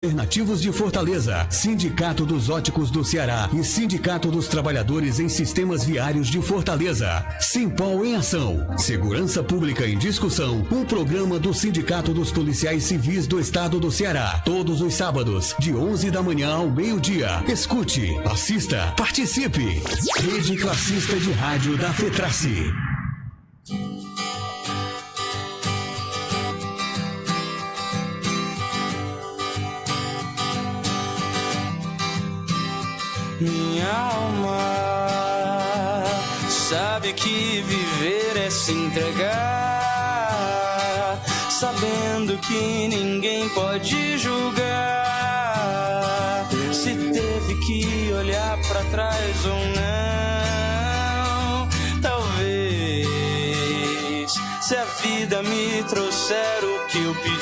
Alternativos de Fortaleza, Sindicato dos Óticos do Ceará e Sindicato dos Trabalhadores em Sistemas Viários de Fortaleza. Simpol em Ação, Segurança Pública em Discussão, um programa do Sindicato dos Policiais Civis do Estado do Ceará. Todos os sábados, de 11 da manhã ao meio-dia. Escute, assista, participe. Rede Classista de Rádio da FETRACE. Minha alma sabe que viver é se entregar, sabendo que ninguém pode julgar se teve que olhar pra trás ou não. Talvez, se a vida me trouxer o que eu pedi,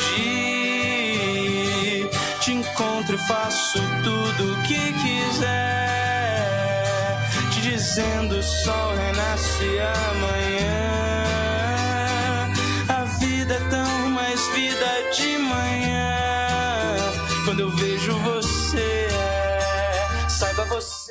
te encontro e faço tudo o que quiser, te dizendo o sol renasce amanhã. A vida é tão mais vida de manhã. Quando eu vejo você, saiba você.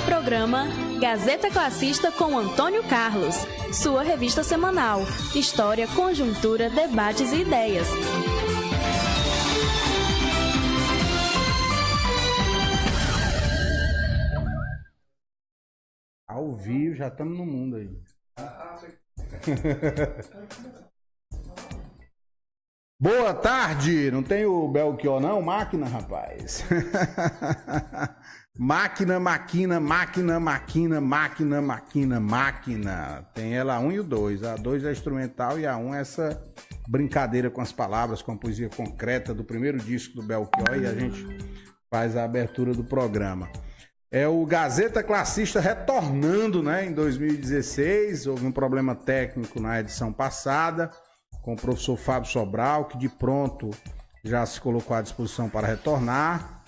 Programa Gazeta Classista com Antônio Carlos, sua revista semanal. História, conjuntura, debates e ideias. Ao vivo, já estamos no mundo aí. Boa tarde! Não tem o Belchior não? Máquina, rapaz. Máquina. Tem ela a 1 e o 2. A 2 é instrumental e a 1 é essa brincadeira com as palavras, com a poesia concreta do primeiro disco do Belchior, e a gente faz a abertura do programa. É o Gazeta Classista retornando, né, em 2016. Houve um problema técnico na edição passada com o professor Fábio Sobral, que de pronto já se colocou à disposição para retornar.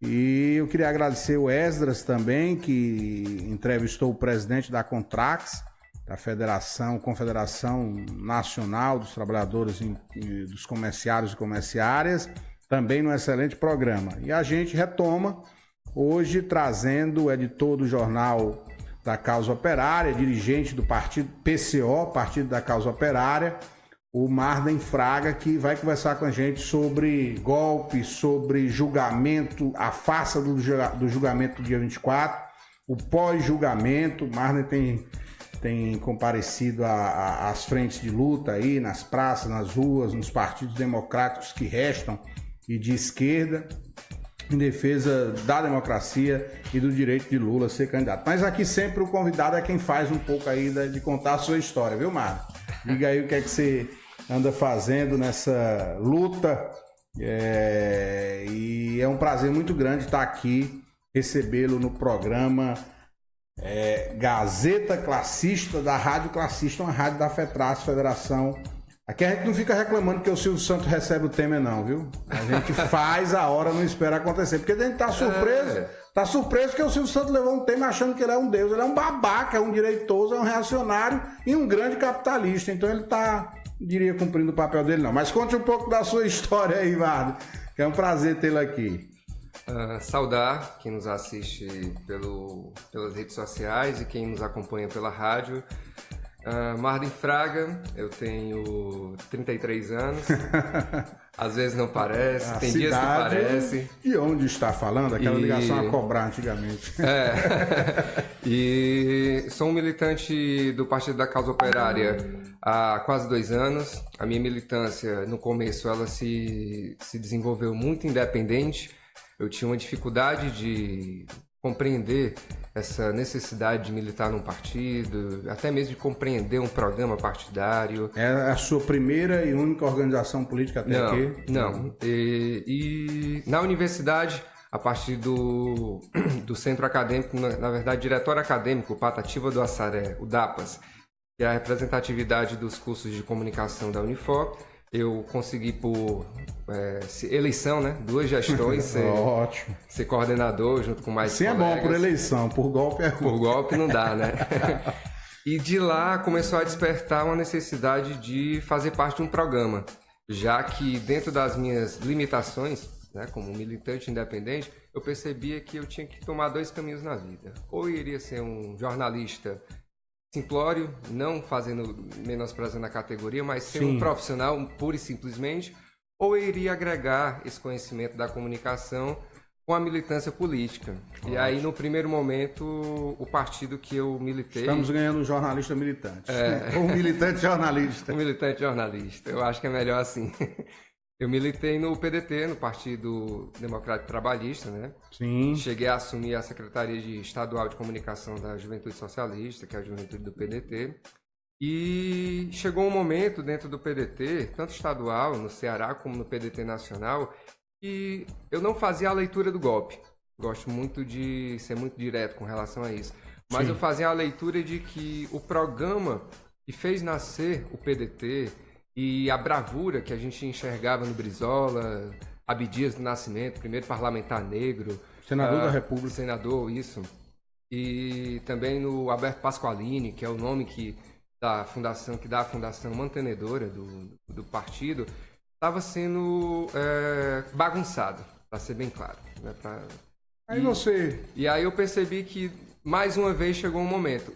E eu queria agradecer o Esdras também, que entrevistou o presidente da Contrax, da Confederação Nacional dos Trabalhadores dos Comerciários e Comerciárias, também num excelente programa. E a gente retoma hoje trazendo o editor do Jornal da Causa Operária, dirigente do partido PCO, Partido da Causa Operária, o Marden Fraga, que vai conversar com a gente sobre golpe, sobre julgamento, a farsa do julgamento do dia 24, o pós-julgamento. O Marden tem comparecido às frentes de luta aí, nas praças, nas ruas, nos partidos democráticos que restam e de esquerda, em defesa da democracia e do direito de Lula a ser candidato. Mas aqui sempre o convidado é quem faz um pouco aí de contar a sua história, viu, Marden? Diga aí o que é que você anda fazendo nessa luta. E é um prazer muito grande estar aqui, recebê-lo no programa Gazeta Classista, da Rádio Classista, uma rádio da FETRAS, Federação. Aqui a gente não fica reclamando que o Silvio Santos recebe o Temer, não, viu? A gente faz a hora, não espera acontecer. Porque a gente tá surpreso. Tá surpreso porque o Silvio Santos levou um Temer achando que ele é um deus. Ele é um babaca, é um direitoso, é um reacionário e um grande capitalista. Então ele tá, diria, cumprindo o papel dele, não. Mas conte um pouco da sua história aí, Vardo, que é um prazer tê-lo aqui. Saudar quem nos assiste pelas redes sociais e quem nos acompanha pela rádio. Marden Fraga, eu tenho 33 anos, às vezes não parece, tem dias que parece. E onde está falando? Aquela ligação a cobrar antigamente. E sou um militante do Partido da Causa Operária há quase 2 anos. A minha militância, no começo, ela se desenvolveu muito independente. Eu tinha uma dificuldade de compreender essa necessidade de militar num partido, até mesmo de compreender um programa partidário. É a sua primeira e única organização política até aqui? Não. E na universidade, a partir do centro acadêmico, na verdade, diretório acadêmico, Patativa do Assaré, o DAPAS, que é a representatividade dos cursos de comunicação da Unifor, eu consegui por eleição, né? 2 gestões, ser coordenador junto com mais colegas. Sim, é bom por eleição, por golpe é ruim. Por golpe não dá, né? E de lá começou a despertar uma necessidade de fazer parte de um programa, já que dentro das minhas limitações, né, como militante independente, eu percebia que eu tinha que tomar 2 caminhos na vida. Ou eu iria ser um jornalista simplório, não menosprezando a categoria, mas ser um profissional pura e simplesmente, ou eu iria agregar esse conhecimento da comunicação com a militância política. Ótimo. E aí, no primeiro momento, o partido que eu militei... Estamos ganhando um jornalista militante. Um militante jornalista. Um militante jornalista. Eu acho que é melhor assim. Eu militei no PDT, no Partido Democrático Trabalhista, né? Sim. Cheguei a assumir a Secretaria Estadual de Comunicação da Juventude Socialista, que é a juventude do PDT. E chegou um momento dentro do PDT, tanto estadual, no Ceará, como no PDT nacional, que eu não fazia a leitura do golpe. Gosto muito de ser muito direto com relação a isso. Mas eu fazia a leitura de que o programa que fez nascer o PDT... E a bravura que a gente enxergava no Brizola, Abdias do Nascimento, primeiro parlamentar negro. Senador da República. Senador, isso. E também no Alberto Pasqualini, que é o nome que dá a fundação mantenedora do partido, estava sendo bagunçado, para ser bem claro. Né? E aí eu percebi que, mais uma vez, chegou um momento...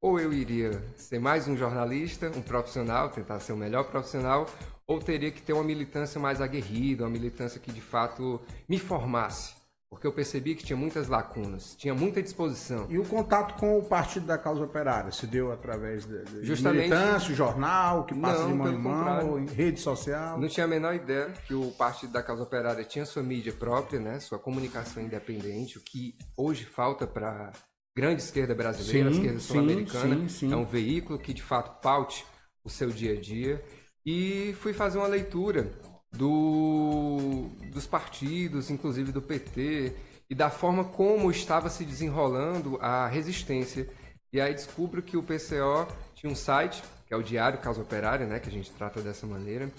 Ou eu iria ser mais um jornalista, um profissional, tentar ser o melhor profissional, ou teria que ter uma militância mais aguerrida, uma militância que de fato me formasse. Porque eu percebi que tinha muitas lacunas, tinha muita disposição. E o contato com o Partido da Causa Operária se deu através de militância, jornal, que passa de mão em mão, em rede social? Não tinha a menor ideia que o Partido da Causa Operária tinha sua mídia própria, né, sua comunicação independente, o que hoje falta para... grande esquerda brasileira, a esquerda sul-americana, é um veículo que de fato paute o seu dia a dia. E fui fazer uma leitura dos partidos, inclusive do PT, e da forma como estava se desenrolando a resistência. E aí descubro que o PCO tinha um site, que é o Diário Causa Operária, né, que a gente trata dessa maneira.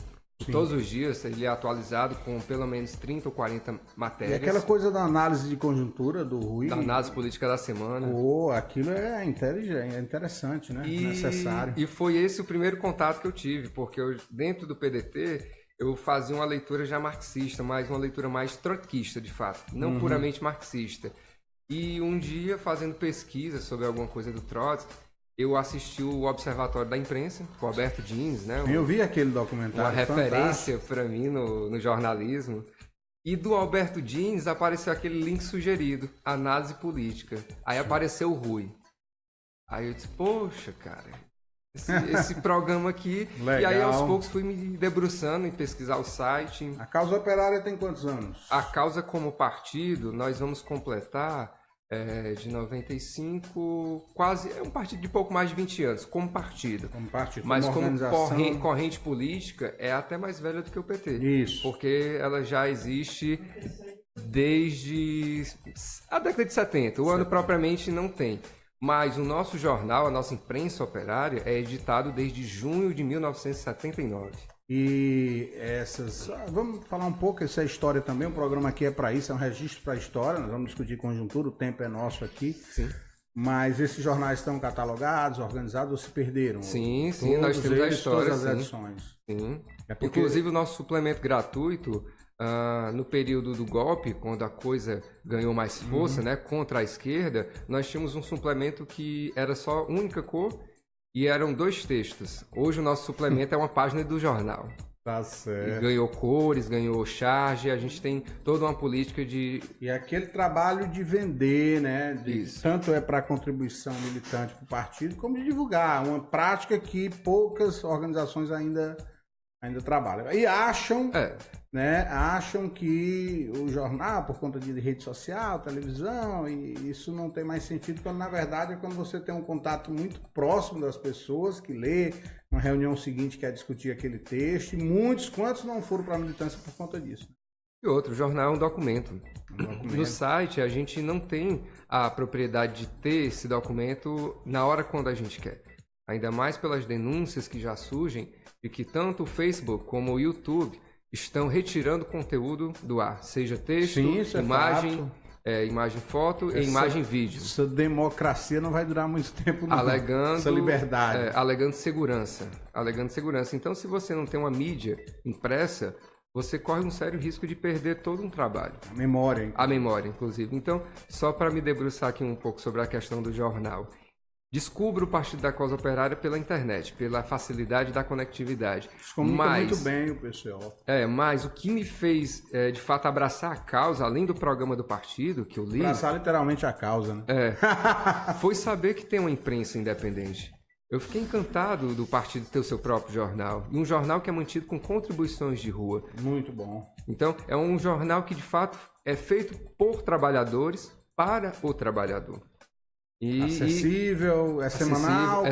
Todos os dias ele é atualizado com pelo menos 30 ou 40 matérias. E aquela coisa da análise de conjuntura do Rui. Da análise política da semana. Aquilo é inteligente, é interessante, né? Necessário. E foi esse o primeiro contato que eu tive, porque dentro do PDT eu fazia uma leitura já marxista, mas uma leitura mais trotskista, de fato, não puramente marxista. E um dia, fazendo pesquisa sobre alguma coisa do Trotsky, eu assisti o Observatório da Imprensa, com o Alberto Dines, né? Eu vi aquele documentário. Uma referência para mim no jornalismo. E do Alberto Dines apareceu aquele link sugerido, análise política. Aí apareceu o Rui. Aí eu disse, poxa, cara, esse programa aqui. Legal. E aí aos poucos fui me debruçando em pesquisar o site. A Causa Operária tem quantos anos? A Causa como partido, nós vamos completar de 95, quase, é um partido de pouco mais de 20 anos, como partido. Mas como corrente política, é até mais velha do que o PT. Isso. Porque ela já existe desde a década de 70. O ano propriamente não tem. Mas o nosso jornal, a nossa imprensa operária, é editado desde junho de 1979. E vamos falar um pouco, essa história também, o programa aqui é para isso, é um registro para a história, nós vamos discutir conjuntura, o tempo é nosso aqui. Sim. Mas esses jornais estão catalogados, organizados ou se perderam? Sim, nós temos a história, todas as edições. Sim. Inclusive o nosso suplemento gratuito, no período do golpe, quando a coisa ganhou mais força, né, contra a esquerda, nós tínhamos um suplemento que era só única cor e eram 2 textos. Hoje o nosso suplemento é uma página do jornal. Tá certo. E ganhou cores, ganhou charge, a gente tem toda uma política de... E aquele trabalho de vender, né? Isso. Tanto é para contribuição militante para o partido, como de divulgar. Uma prática que poucas organizações ainda trabalham. E acham que o jornal, por conta de rede social, televisão, e isso não tem mais sentido, quando na verdade é quando você tem um contato muito próximo das pessoas que lê, uma reunião seguinte quer discutir aquele texto, e quantos não foram para a militância por conta disso. E outro, o jornal é um documento. No site a gente não tem a propriedade de ter esse documento na hora quando a gente quer. Ainda mais pelas denúncias que já surgem de que tanto o Facebook como o YouTube estão retirando conteúdo do ar, seja texto, imagem, foto e imagem vídeo. Essa democracia não vai durar muito tempo, não. Essa liberdade. Alegando segurança. Então, se você não tem uma mídia impressa, você corre um sério risco de perder todo um trabalho. A memória, inclusive. Então, só para me debruçar aqui um pouco sobre a questão do jornal. Descubra o Partido da Causa Operária pela internet, pela facilidade da conectividade. Comunica muito bem o pessoal. Mas o que me fez, de fato, abraçar a causa, além do programa do partido, que eu li... Abraçar literalmente a causa, né? Foi saber que tem uma imprensa independente. Eu fiquei encantado do partido ter o seu próprio jornal. E um jornal que é mantido com contribuições de rua. Muito bom. Então, é um jornal que, de fato, é feito por trabalhadores para o trabalhador. Acessível, semanal,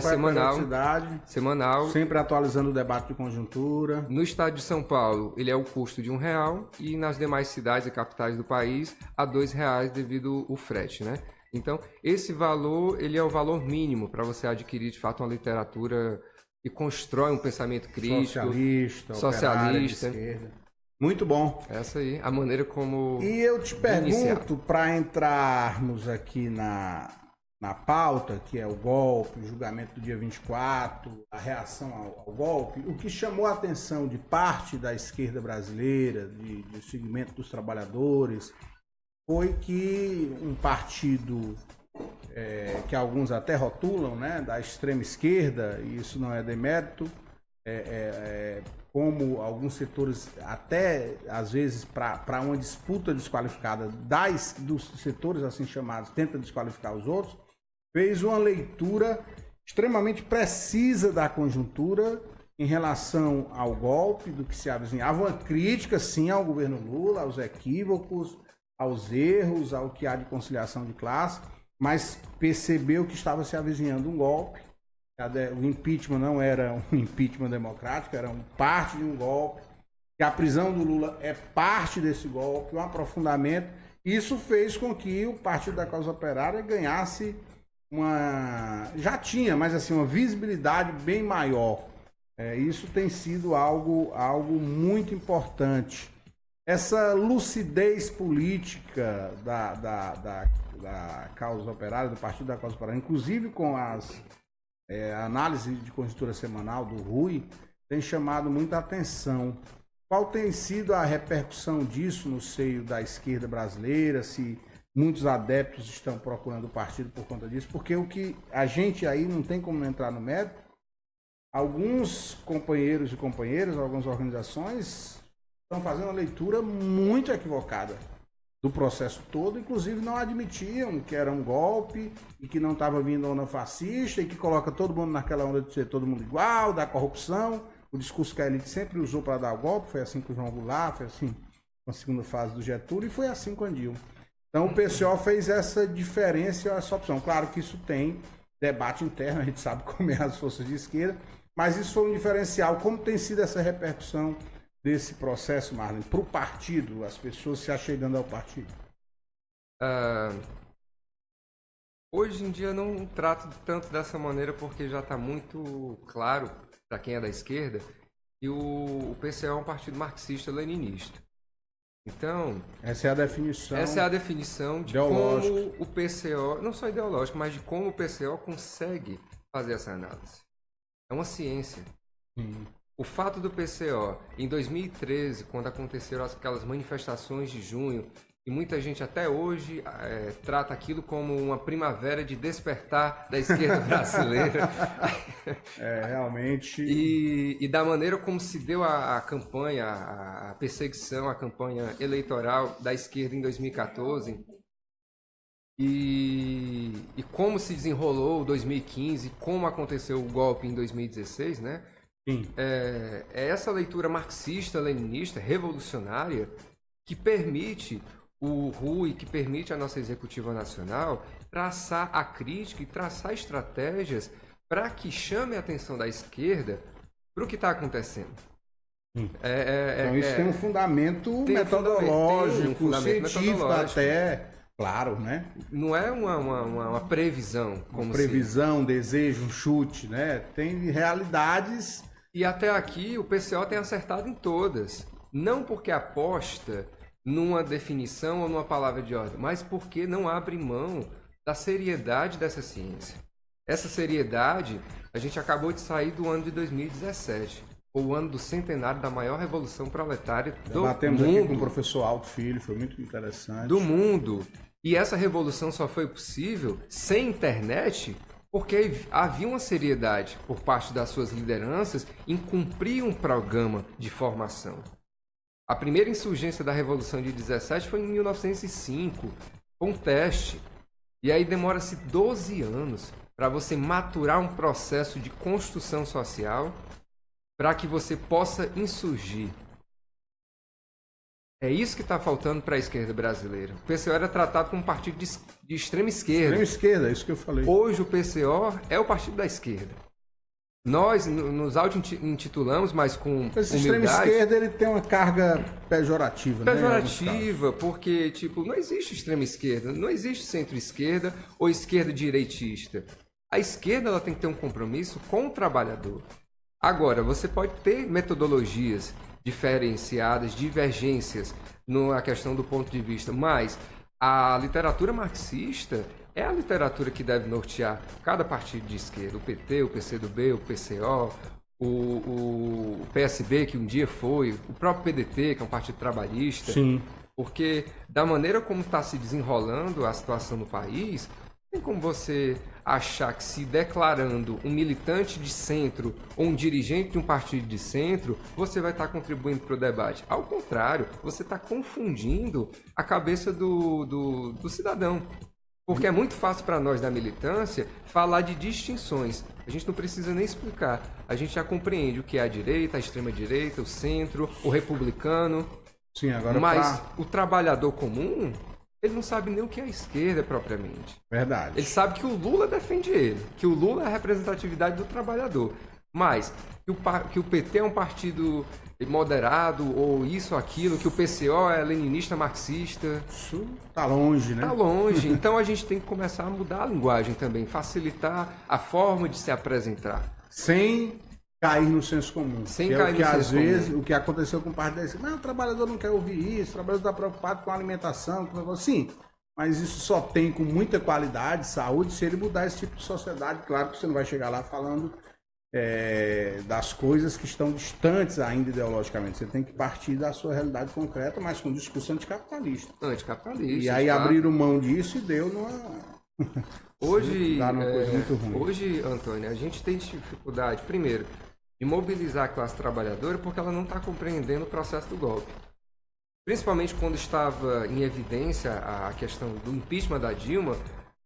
semanal, sempre atualizando o debate de conjuntura. No estado de São Paulo, ele é o custo de R$1 e nas demais cidades e capitais do país a R$2 devido ao frete, né? Então, esse valor, ele é o valor mínimo para você adquirir, de fato, uma literatura que constrói um pensamento crítico, socialista. Muito bom. Essa aí, a maneira como... E eu te pergunto, para entrarmos aqui na pauta, que é o golpe, o julgamento do dia 24, a reação ao golpe, o que chamou a atenção de parte da esquerda brasileira, de segmento dos trabalhadores, foi que um partido que alguns até rotulam, né, da extrema esquerda, e isso não é demérito, como alguns setores, até às vezes para uma disputa desqualificada dos setores assim chamados, tenta desqualificar os outros, fez uma leitura extremamente precisa da conjuntura em relação ao golpe, do que se avizinhava, uma crítica sim ao governo Lula, aos equívocos, aos erros, ao que há de conciliação de classe, mas percebeu que estava se avizinhando um golpe. O impeachment não era um impeachment democrático, era parte de um golpe, que a prisão do Lula é parte desse golpe, um aprofundamento. Isso fez com que o Partido da Causa Operária ganhasse já tinha, mas assim, uma visibilidade bem maior. Isso tem sido algo muito importante. Essa lucidez política da causa operária, do Partido da Causa Operária, inclusive com a análise de conjuntura semanal do Rui, tem chamado muita atenção. Qual tem sido a repercussão disso no seio da esquerda brasileira? Se muitos adeptos estão procurando o partido por conta disso? Porque o que a gente aí não tem como entrar no mérito, alguns companheiros e companheiras, algumas organizações estão fazendo uma leitura muito equivocada do processo todo, inclusive não admitiam que era um golpe e que não estava vindo a onda fascista e que coloca todo mundo naquela onda de ser todo mundo igual, da corrupção, o discurso que a elite sempre usou para dar o golpe, foi assim com o João Goulart, foi assim com a segunda fase do Getúlio e foi assim com a Dilma. Então o PCO fez essa diferença, essa opção. Claro que isso tem debate interno, a gente sabe como é as forças de esquerda, mas isso foi um diferencial. Como tem sido essa repercussão desse processo, Marlon, para o partido, as pessoas se achegando ao partido? Hoje em dia eu não trato tanto dessa maneira porque já está muito claro para quem é da esquerda que o PCO é um partido marxista-leninista. Então, essa é a definição de como o PCO, não só ideológico, mas de como o PCO consegue fazer essa análise. É uma ciência. O fato do PCO, em 2013, quando aconteceram aquelas manifestações de junho, e muita gente até hoje trata aquilo como uma primavera de despertar da esquerda brasileira. Realmente. E da maneira como se deu a campanha, a perseguição, a campanha eleitoral da esquerda em 2014. E como se desenrolou 2015, como aconteceu o golpe em 2016, né? Sim. É essa leitura marxista-leninista, revolucionária, que permite o RUI, que permite a nossa Executiva Nacional traçar a crítica e traçar estratégias para que chame a atenção da esquerda para o que está acontecendo. Então isso tem um fundamento metodológico, científico até, claro, né? Não é uma previsão. Como previsão, desejo, um chute, né? Tem realidades. E até aqui o PCO tem acertado em todas. Não porque aposta numa definição ou numa palavra de ordem, mas porque não abre mão da seriedade dessa ciência. Essa seriedade, a gente acabou de sair do ano de 2017, o ano do centenário da maior revolução proletária do mundo. Batemos aqui com o professor Alto Filho, foi muito interessante. Do mundo. E essa revolução só foi possível sem internet, porque havia uma seriedade por parte das suas lideranças em cumprir um programa de formação. A primeira insurgência da Revolução de 17 foi em 1905, com um teste. E aí demora-se 12 anos para você maturar um processo de construção social para que você possa insurgir. É isso que está faltando para a esquerda brasileira. O PCO era tratado como um partido de extrema esquerda. Extrema esquerda, é isso que eu falei. Hoje o PCO é o partido da esquerda. Nós nos auto-intitulamos, mas com esse extrema esquerda ele tem uma carga pejorativa, né? Pejorativa, porque não existe extrema esquerda, não existe centro-esquerda ou esquerda direitista. A esquerda ela tem que ter um compromisso com o trabalhador. Agora, você pode ter metodologias diferenciadas, divergências na questão do ponto de vista, mas a literatura marxista é a literatura que deve nortear cada partido de esquerda, o PT, o PCdoB, o PCO, o PSB, que um dia foi, o próprio PDT, que é um partido trabalhista. Sim. Porque da maneira como está se desenrolando a situação no país, tem como você achar que se declarando um militante de centro ou um dirigente de um partido de centro, você vai estar contribuindo para o debate. Ao contrário, você está confundindo a cabeça do cidadão. Porque é muito fácil para nós da militância falar de distinções. A gente não precisa nem explicar. A gente já compreende o que é a direita, a extrema-direita, o centro, o republicano. Sim, agora mas o trabalhador comum, ele não sabe nem o que é a esquerda propriamente. Verdade. Ele sabe que o Lula defende ele, que o Lula é a representatividade do trabalhador. Mas que o PT é um partido moderado, ou isso ou aquilo, que o PCO é leninista marxista. Isso tá longe, né? Tá longe. Então a gente tem que começar a mudar a linguagem também, facilitar a forma de se apresentar. Sem cair no senso comum. Sem cair no senso comum. Às vezes, o que aconteceu com parte desse, mas o trabalhador não quer ouvir isso, o trabalhador está preocupado com a alimentação, com o negócio. Sim, mas isso só tem com muita qualidade, saúde, se ele mudar esse tipo de sociedade. Claro que você não vai chegar lá falando das coisas que estão distantes ainda ideologicamente. Você tem que partir da sua realidade concreta, mas com discurso anticapitalista. Anticapitalista. E aí claro, abriram mão disso e deu numa... Hoje, numa coisa muito ruim. Hoje, Antônio, a gente tem dificuldade, primeiro, de mobilizar a classe trabalhadora porque ela não está compreendendo o processo do golpe. Principalmente quando estava em evidência a questão do impeachment da Dilma,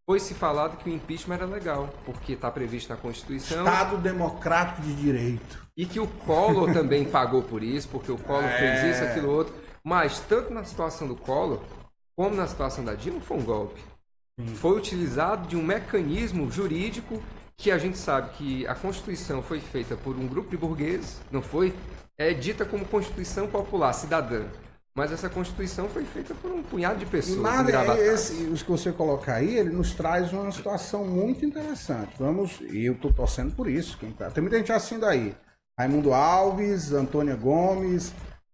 foi-se falado que o impeachment era legal, porque está previsto na Constituição. Estado democrático de direito. E que o Collor também pagou por isso, porque o Collor fez isso, aquilo, outro. Mas, tanto na situação do Collor, como na situação da Dilma, foi um golpe. Foi utilizado de um mecanismo jurídico que a gente sabe que a Constituição foi feita por um grupo de burgueses, não foi? É dita como Constituição Popular, cidadã. Mas essa Constituição foi feita por um punhado de pessoas. Mas os que você colocar aí, ele nos traz uma situação muito interessante. E eu estou torcendo por isso. Tem muita gente assistindo aí. Raimundo Alves, Antônia Gomes,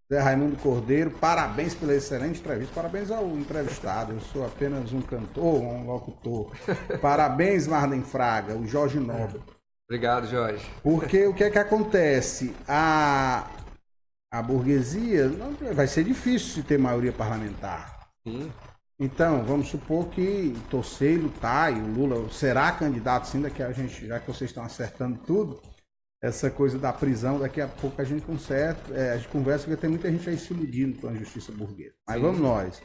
Zé Raimundo Cordeiro, parabéns pela excelente entrevista. Parabéns ao entrevistado. Eu sou apenas um cantor, um locutor. Parabéns, Marden Fraga, o Jorge Nobre. Obrigado, Jorge. Porque o que é que acontece? A burguesia, vai ser difícil se ter maioria parlamentar. Sim. Então, vamos supor que torcer e lutar, e o Lula será candidato, sim, daqui a gente, já que vocês estão acertando tudo, essa coisa da prisão, daqui a pouco a gente conversa, porque tem muita gente aí se iludindo com a justiça burguesa. Mas sim, vamos nós.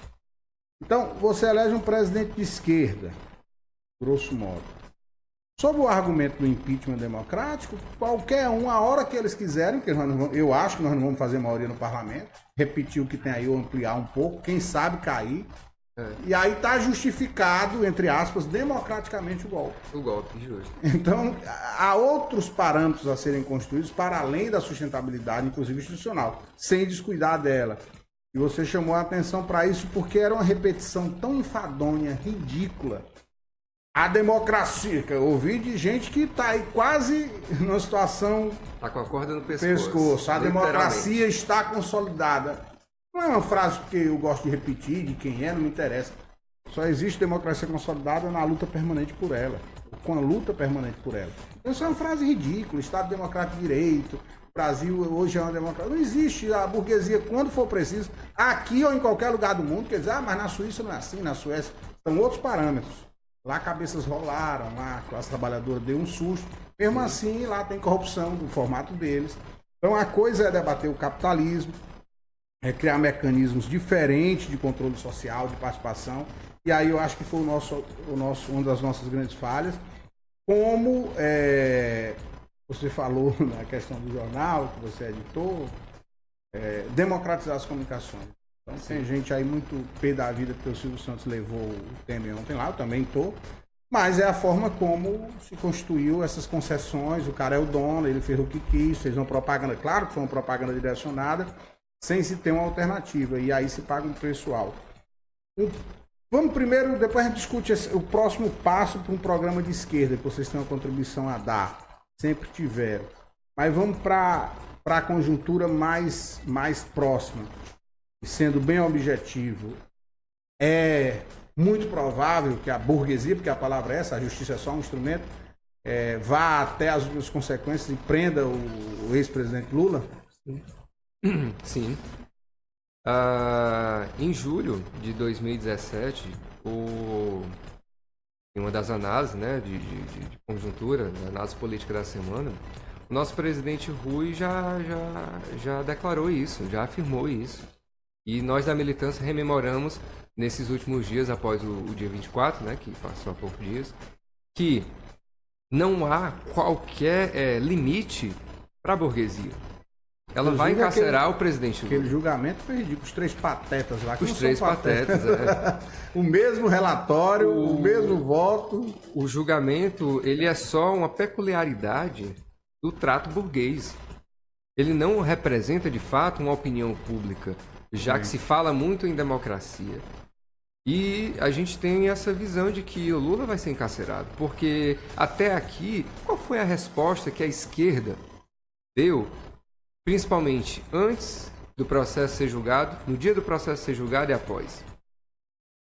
Então, você elege um presidente de esquerda, grosso modo. Sob o argumento do impeachment democrático, qualquer um, a hora que eles quiserem, porque eu acho que nós não vamos fazer maioria no parlamento, repetir o que tem aí ou ampliar um pouco, quem sabe cair. E aí está justificado, entre aspas, democraticamente o golpe. O golpe, justo. Então, há outros parâmetros a serem construídos para além da sustentabilidade, inclusive institucional, sem descuidar dela. E você chamou a atenção para isso porque era uma repetição tão enfadonha, ridícula. A democracia, que eu ouvi de gente que está aí quase numa situação... Está com a corda no pescoço. A democracia está consolidada. Não é uma frase que eu gosto de repetir, de quem não me interessa. Só existe democracia consolidada na luta permanente por ela. Com a luta permanente por ela. Isso é uma frase ridícula. Estado Democrático de Direito. Brasil hoje é uma democracia. Não existe a burguesia quando for preciso. Aqui ou em qualquer lugar do mundo. Quer dizer, mas na Suíça não é assim, na Suécia. São outros parâmetros. Lá cabeças rolaram, lá a classe trabalhadora deu um susto. Mesmo assim, lá tem corrupção do formato deles. Então a coisa é debater o capitalismo, é criar mecanismos diferentes de controle social, de participação. E aí eu acho que foi uma das nossas grandes falhas. Como você falou na questão do jornal, que você editou, democratizar as comunicações. Então tem gente aí muito pé da vida porque o Silvio Santos levou o Temer ontem lá, eu também estou. Mas é a forma como se constituiu essas concessões, o cara é o dono, ele fez o que quis, fez uma propaganda, claro que foi uma propaganda direcionada, sem se ter uma alternativa, e aí se paga um preço alto. Vamos primeiro, depois a gente discute o próximo passo para um programa de esquerda, que vocês têm uma contribuição a dar, sempre tiveram. Mas vamos para a conjuntura mais próxima. Sendo bem objetivo, é muito provável que a burguesia, porque a palavra é essa, a justiça é só um instrumento, vá até as últimas consequências e prenda o ex-presidente Lula? Sim. Em julho de 2017, em uma das análises, né, de conjuntura, da análise política da semana, o nosso presidente Rui já declarou isso, já afirmou isso. E nós da militância rememoramos nesses últimos dias, após o dia 24, né, que passou há poucos dias, que não há qualquer limite para a burguesia. Ela vai encarcerar o presidente Lula. Aquele julgamento foi ridículo. Os três patetas lá. Os três patetas, O mesmo relatório, o mesmo voto. O julgamento, ele é só uma peculiaridade do trato burguês. Ele não representa, de fato, uma opinião pública, já que se fala muito em democracia. E a gente tem essa visão de que o Lula vai ser encarcerado. Porque até aqui, qual foi a resposta que a esquerda deu, principalmente antes do processo ser julgado, no dia do processo ser julgado e após?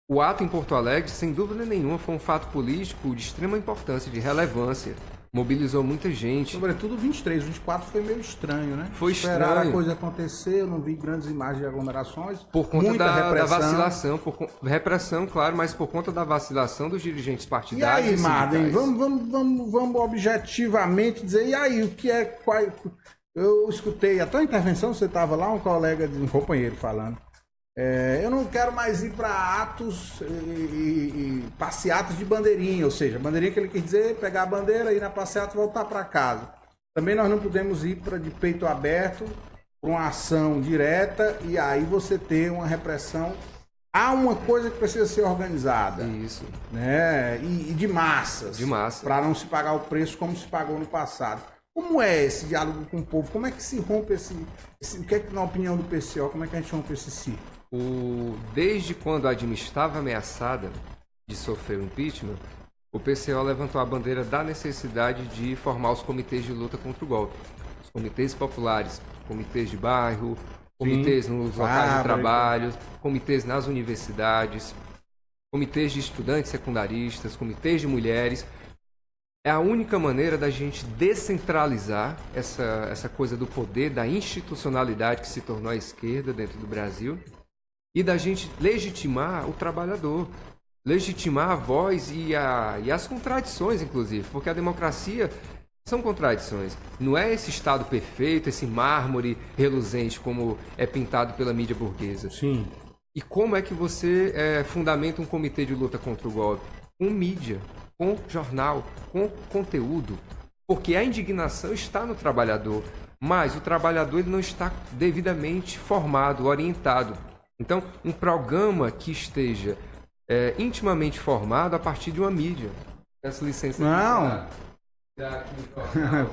O ato em Porto Alegre, sem dúvida nenhuma, foi um fato político de extrema importância, de relevância. Mobilizou muita gente. Sobretudo 23, 24 foi meio estranho, né? Foi Esperar estranho. a coisa acontecer, eu não vi grandes imagens de aglomerações. Por conta muita da vacilação, repressão, claro, mas por conta da vacilação dos dirigentes partidários. E aí, Marden, vamos objetivamente dizer, e aí, o que é... Eu escutei a tua intervenção, você estava lá, um companheiro falando. Eu não quero mais ir para atos e passeatas de bandeirinha, ou seja, bandeirinha que ele quer dizer pegar a bandeira, ir na passeata e voltar para casa. Também nós não podemos ir de peito aberto para uma ação direta e aí você ter uma repressão há uma coisa que precisa ser organizada. Isso. Né? E de massas. De massa. Para não se pagar o preço como se pagou no passado. Como é esse diálogo com o povo? Como é que se rompe esse o que é que, na opinião do PCO, como é que a gente rompe esse ciclo? Desde quando a Dilma estava ameaçada de sofrer o impeachment, o PCO levantou a bandeira da necessidade de formar os comitês de luta contra o golpe. Os comitês populares, comitês de bairro, comitês nos locais de trabalho, comitês nas universidades, comitês de estudantes secundaristas, comitês de mulheres. É a única maneira da gente descentralizar essa coisa do poder, da institucionalidade que se tornou a esquerda dentro do Brasil e da gente legitimar o trabalhador, legitimar a voz e as contradições, inclusive, porque a democracia são contradições. Não é esse Estado perfeito, esse mármore reluzente como é pintado pela mídia burguesa. Sim. E como é que você fundamenta um comitê de luta contra o golpe? Com mídia, com jornal, com conteúdo. Porque a indignação está no trabalhador, mas o trabalhador ele não está devidamente formado, orientado. Então, um programa que esteja intimamente formado a partir de uma mídia. Peço licença. Não.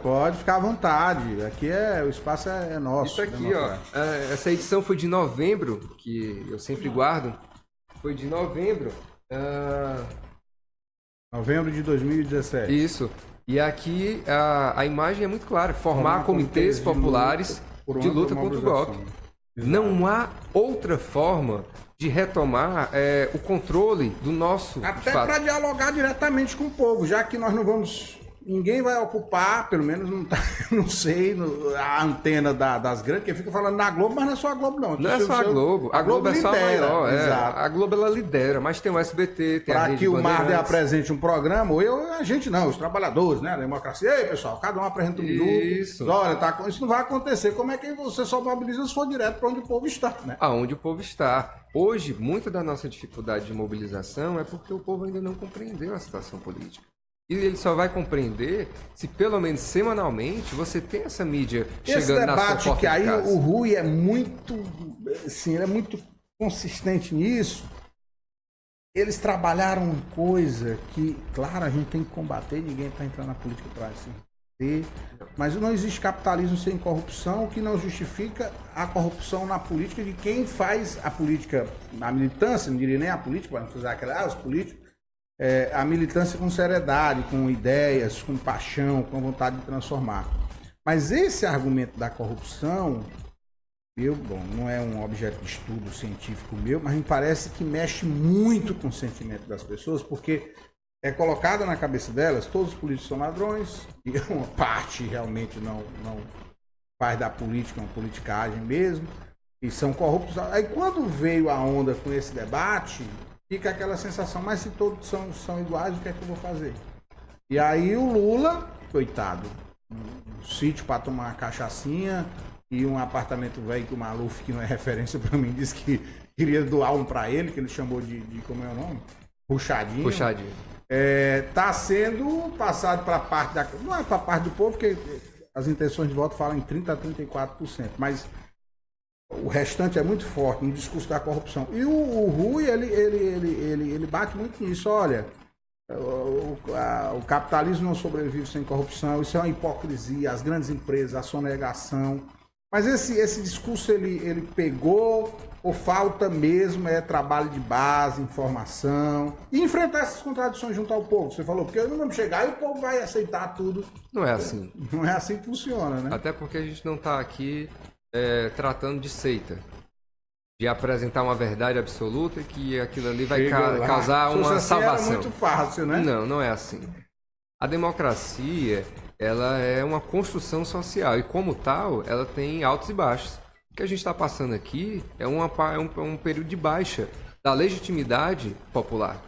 Pode ficar à vontade. Aqui o espaço é nosso. Isso aqui, ó. Essa edição foi de novembro, que eu sempre guardo. Foi de novembro. Novembro de 2017. Isso. E aqui a imagem é muito clara. Formar comitês populares de luta contra o golpe. Exato. Não há outra forma de retomar o controle do nosso... Até para dialogar diretamente com o povo, já que nós não vamos... Ninguém vai ocupar, pelo menos não sei, a antena das grandes, que fica falando na Globo, mas não é só a Globo, não. Não é só a Globo. A Globo é só a maior. A Globo, ela lidera, mas tem o SBT, tem a Rede Bandeirantes. Para que o Marder apresente um programa, ou a gente não, os trabalhadores, né? A democracia. Ei, pessoal, cada um apresenta um minuto. Isso. Olha, isso não vai acontecer. Como é que você só mobiliza se for direto para onde o povo está, né? Aonde o povo está. Hoje, muita da nossa dificuldade de mobilização é porque o povo ainda não compreendeu a situação política. E ele só vai compreender se, pelo menos semanalmente, você tem essa mídia chegando na sua porta de casa. Esse debate que aí o Rui é muito, assim, ele é muito consistente nisso. Eles trabalharam uma coisa que, claro, a gente tem que combater, ninguém está entrando na política para se ter, mas não existe capitalismo sem corrupção, o que não justifica a corrupção na política de quem faz a política, a militância, não diria nem a política, para não fazer aquela, os políticos, a militância com seriedade, com ideias, com paixão, com vontade de transformar. Mas esse argumento da corrupção, não é um objeto de estudo científico meu, mas me parece que mexe muito com o sentimento das pessoas, porque é colocado na cabeça delas, todos os políticos são ladrões, e uma parte realmente não faz da política uma politicagem mesmo, e são corruptos. Aí quando veio a onda com esse debate... Fica aquela sensação, mas se todos são iguais, o que é que eu vou fazer? E aí o Lula, coitado, um sítio para tomar uma cachaçinha e um apartamento velho que o Maluf, que não é referência para mim, disse que queria doar um para ele, que ele chamou de como é o nome? Puxadinho. Puxadinho. Tá sendo passado para parte não é para parte do povo, porque as intenções de voto falam em 30% a 34%, mas... O restante é muito forte no discurso da corrupção. E o Rui, ele bate muito nisso. Olha, o capitalismo não sobrevive sem corrupção. Isso é uma hipocrisia. As grandes empresas, a sonegação. Mas esse discurso, ele pegou, ou falta mesmo, trabalho de base, informação. E enfrentar essas contradições junto ao povo. Você falou, porque não vamos chegar e o povo vai aceitar tudo. Não é assim. Não é assim que funciona, né? Até porque a gente não está aqui... tratando de seita, de apresentar uma verdade absoluta que aquilo ali vai causar uma salvação. É muito fácil, né? Não é assim. A democracia, ela é uma construção social e como tal, ela tem altos e baixos. O que a gente está passando aqui é um período de baixa da legitimidade popular.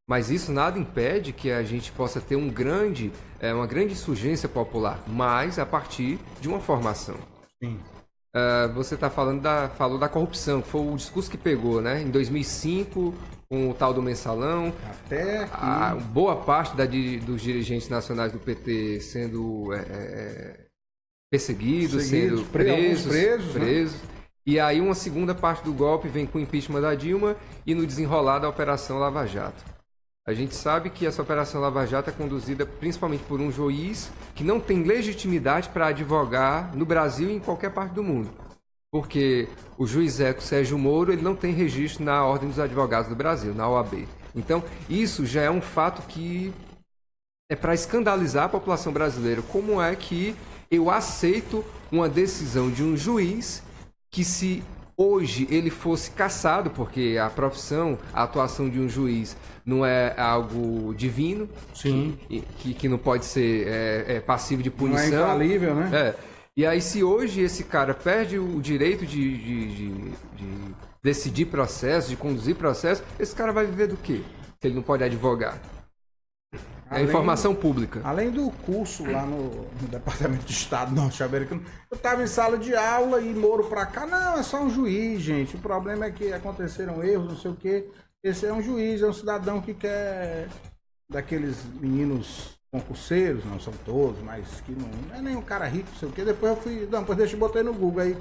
Mas isso nada impede que a gente possa ter uma grande insurgência popular, mas a partir de uma formação. Sim. Você falou da corrupção, que foi o discurso que pegou, né? Em 2005, com o tal do mensalão. Até aqui. Boa parte dos dirigentes nacionais do PT sendo perseguidos, sendo presos. Né? E aí uma segunda parte do golpe vem com o impeachment da Dilma e no desenrolar da Operação Lava Jato. A gente sabe que essa Operação Lava Jato é conduzida principalmente por um juiz que não tem legitimidade para advogar no Brasil e em qualquer parte do mundo. Porque o juiz Eco Sérgio Moro ele não tem registro na Ordem dos Advogados do Brasil, na OAB. Então, isso já é um fato que é para escandalizar a população brasileira. Como é que eu aceito uma decisão de um juiz que, se hoje ele fosse cassado, porque a profissão, a atuação de um juiz não é algo divino, Sim. que não pode ser passivo de punição. Não é infalível, né? E aí, se hoje esse cara perde o direito de decidir processo, de conduzir processo, esse cara vai viver do quê? Se ele não pode advogar. É informação pública. Além do curso lá no Departamento de Estado norte-americano, eu estava em sala de aula e Moro pra cá. Não, é só um juiz, gente. O problema é que aconteceram erros, não sei o quê. Esse é um juiz, é um cidadão que quer daqueles meninos concurseiros, não são todos, mas que não é nem um cara rico, não sei o quê. Depois eu fui. Não, depois deixa eu botei no Google aí.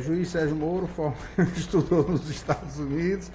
Juiz Sérgio Moro estudou nos Estados Unidos.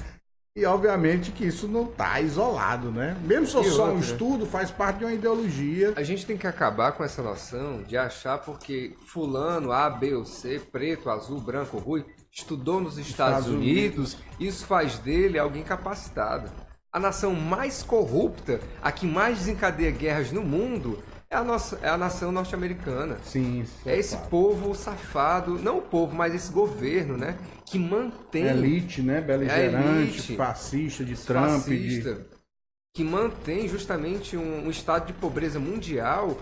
E obviamente que isso não está isolado, né? Mesmo se for só um estudo, faz parte de uma ideologia. A gente tem que acabar com essa noção de achar porque fulano, A, B ou C, preto, azul, branco, ruim, estudou nos Estados Unidos, isso faz dele alguém capacitado. A nação mais corrupta, a que mais desencadeia guerras no mundo, é a nação norte-americana. Sim, é esse povo safado, não o povo, mas esse governo, né? Que mantém... Elite, né? Beligerante, fascista, de Trump. Que mantém justamente um estado de pobreza mundial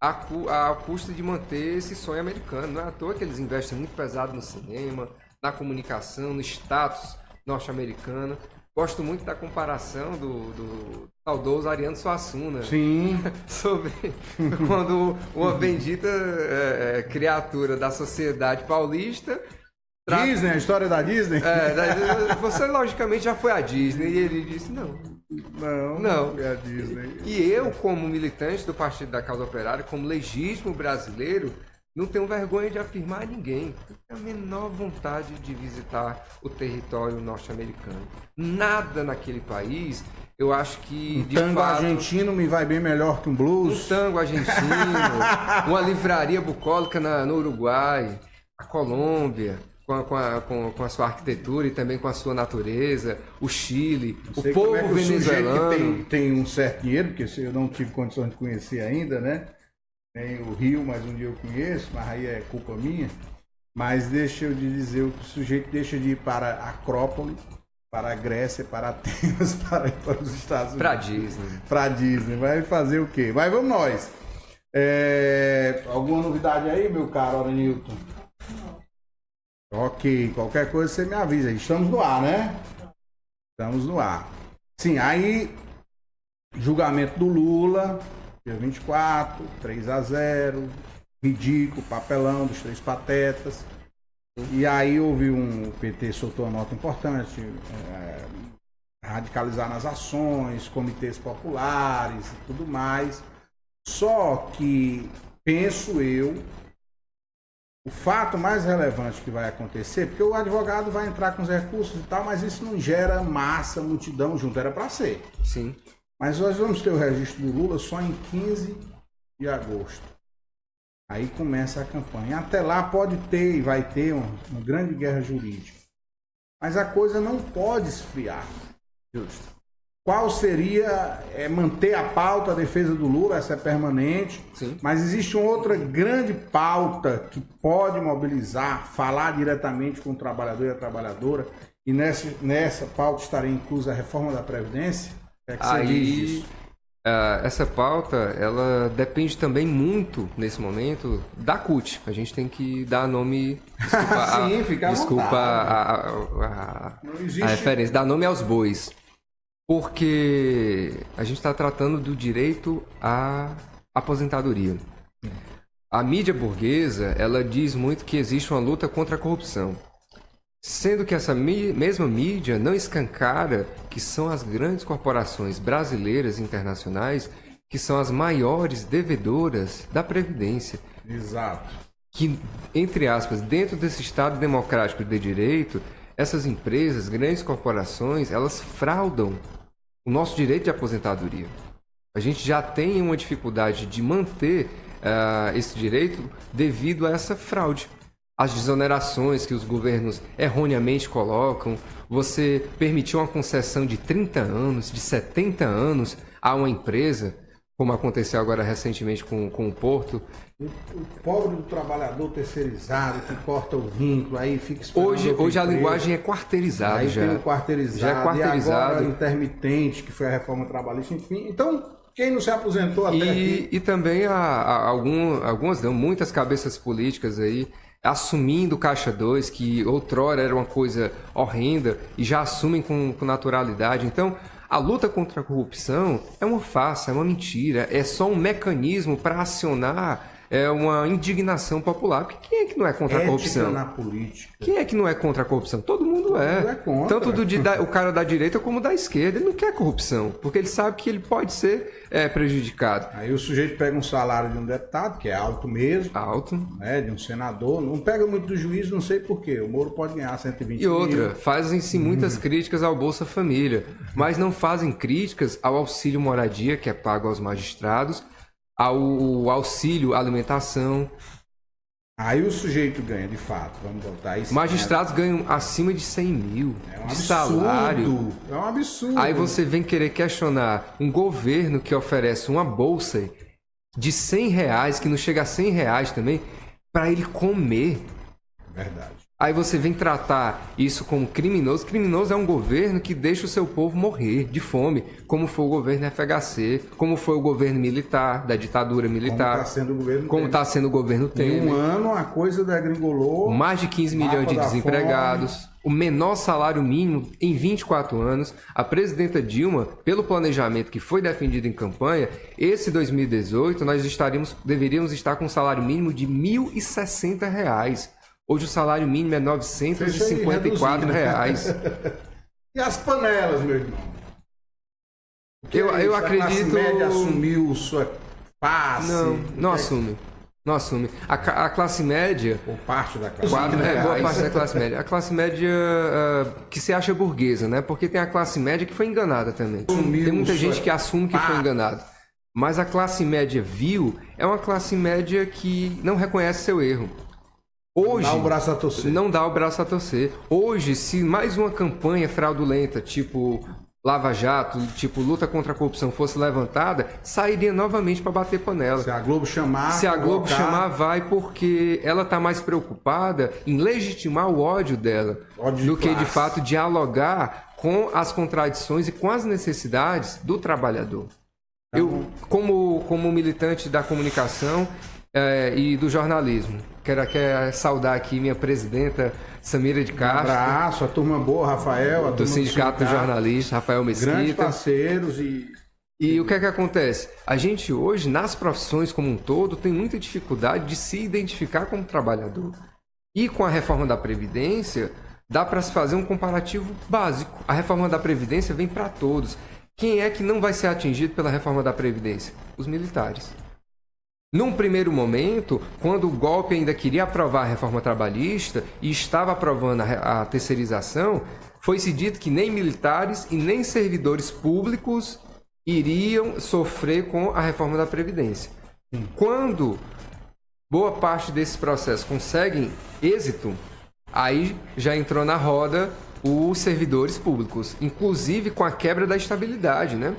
à custa de manter esse sonho americano. Não é à toa que eles investem muito pesado no cinema, na comunicação, no status norte-americano. Gosto muito da comparação do saudoso Ariano Suassuna. Sim. Sobre quando uma bendita criatura da sociedade paulista... Disney, a história da Disney? Você logicamente já foi à Disney. E ele disse, não foi a Disney. E eu, como militante do Partido da Causa Operária, como legítimo brasileiro, não tenho vergonha de afirmar a ninguém. Tenho a menor vontade de visitar o território norte-americano. Nada naquele país, eu acho que... Um tango argentino me vai bem melhor que um blues. Um tango argentino, uma livraria bucólica no Uruguai, a Colômbia, com a sua arquitetura e também com a sua natureza, o Chile, o povo venezuelano. Que tem um certo dinheiro, porque eu não tive condições de conhecer ainda, né? Nem o Rio, mas um dia eu conheço, mas aí é culpa minha. Mas deixa eu te dizer, o sujeito deixa de ir para a Acrópole, para a Grécia, para Atenas, para os Estados Unidos. Para Disney. Para Disney. Vai fazer o quê? Mas vamos nós. Alguma novidade aí, meu caro Aranilton? Ok, qualquer coisa você me avisa. Estamos no ar, né? Estamos no ar. Sim, aí, julgamento do Lula, dia 24, 3-0, ridículo, papelão dos três patetas. E aí o PT soltou uma nota importante, radicalizar nas ações, comitês populares e tudo mais. Só que, penso eu, o fato mais relevante que vai acontecer, porque o advogado vai entrar com os recursos e tal, mas isso não gera massa, multidão junto, era para ser. Sim. Mas nós vamos ter o registro do Lula só em 15 de agosto. Aí começa a campanha. Até lá pode ter e vai ter uma grande guerra jurídica. Mas a coisa não pode esfriar. Justo. Qual seria manter a pauta, a defesa do Lula, essa é permanente. Sim. Mas existe uma outra grande pauta que pode mobilizar, falar diretamente com o trabalhador e a trabalhadora. E nessa pauta estaria inclusa a reforma da Previdência. O que é que você diz disso? Essa pauta, ela depende também muito, nesse momento, da CUT. A gente tem que dar nome... Sim, fica à desculpa a referência. Dar nome aos bois. Porque a gente está tratando do direito à aposentadoria. A mídia burguesa, ela diz muito que existe uma luta contra a corrupção. Sendo que essa mesma mídia não escancara que são as grandes corporações brasileiras e internacionais que são as maiores devedoras da Previdência. Exato. que, entre aspas, dentro desse Estado democrático de direito, essas empresas, grandes corporações, elas fraudam o nosso direito de aposentadoria. A gente já tem uma dificuldade de manter esse direito devido a essa fraude. As desonerações que os governos erroneamente colocam, você permitir uma concessão de 30 anos, de 70 anos a uma empresa, como aconteceu agora recentemente com o Porto. O pobre do trabalhador terceirizado que corta o vínculo, aí fica esperando. Hoje a linguagem é quarteirizada. Aí já. tem o quarteirizado, já é quarteirizado. E agora intermitente, que foi a reforma trabalhista, enfim. Então, quem não se aposentou até aqui... E também muitas cabeças políticas aí assumindo Caixa 2, que outrora era uma coisa horrenda, e já assumem com naturalidade. Então, a luta contra a corrupção é uma farsa, é uma mentira, é só um mecanismo para acionar uma indignação popular. Porque quem é que não é contra a corrupção? Na política. Quem é que não é contra a corrupção? Todo mundo é. Contra. Tanto o cara da direita como da esquerda. Ele não quer corrupção, porque ele sabe que ele pode ser prejudicado. Aí o sujeito pega um salário de um deputado, que é alto mesmo. Alto. Né, de um senador. Não pega muito do juiz, não sei porquê. O Moro pode ganhar 120 mil. E outra, fazem-se muitas críticas ao Bolsa Família, mas não fazem críticas ao auxílio moradia, que é pago aos magistrados, ao auxílio alimentação. Aí o sujeito ganha, de fato, vamos voltar isso. Magistrados ganham acima de 100 mil de salário. É um absurdo. Aí você vem querer questionar um governo que oferece uma bolsa de R$100, que não chega a R$100 também, para ele comer. Verdade. Aí você vem tratar isso como criminoso. Criminoso é um governo que deixa o seu povo morrer de fome, como foi o governo FHC, como foi o governo militar, da ditadura militar. Como está sendo o governo Temer. Em um ano a coisa degringolou. Mais de 15 milhões de desempregados. O menor salário mínimo em 24 anos. A presidenta Dilma, pelo planejamento que foi defendido em campanha, esse 2018 nós deveríamos estar com um salário mínimo de R$1.060. Hoje o salário mínimo é R$954. E as panelas, meu irmão? Eu acredito... A classe média assumiu sua passe? Não assume. Não assume. A classe média... Ou parte da classe média. Boa parte da classe média. A classe média que se acha burguesa, né? Porque tem a classe média que foi enganada também. Tem muita gente que assume que foi enganada. Mas a classe média vil é uma classe média que não reconhece seu erro. Hoje, não dá o braço a torcer. Não dá o braço a torcer. Hoje, se mais uma campanha fraudulenta, tipo Lava Jato, tipo luta contra a corrupção, fosse levantada, sairia novamente para bater panela. Se a Globo chamar... Se a Globo chamar, vai, porque ela está mais preocupada em legitimar o ódio dela do que, de fato, dialogar com as contradições e com as necessidades do trabalhador. Eu, como militante da comunicação e do jornalismo, quero saudar aqui minha presidenta Samira de Castro. Um abraço, a turma boa, Rafael. Do Sindicato dos Jornalistas, Rafael Mesquita. Grandes parceiros E o que é que acontece? A gente hoje, nas profissões como um todo, tem muita dificuldade de se identificar como trabalhador. E com a reforma da Previdência, dá para se fazer um comparativo básico. A reforma da Previdência vem para todos. Quem é que não vai ser atingido pela reforma da Previdência? Os militares. Num primeiro momento, quando o golpe ainda queria aprovar a reforma trabalhista e estava aprovando a terceirização, foi-se dito que nem militares e nem servidores públicos iriam sofrer com a reforma da Previdência. Quando boa parte desses processos conseguem êxito, aí já entrou na roda os servidores públicos, inclusive com a quebra da estabilidade, né?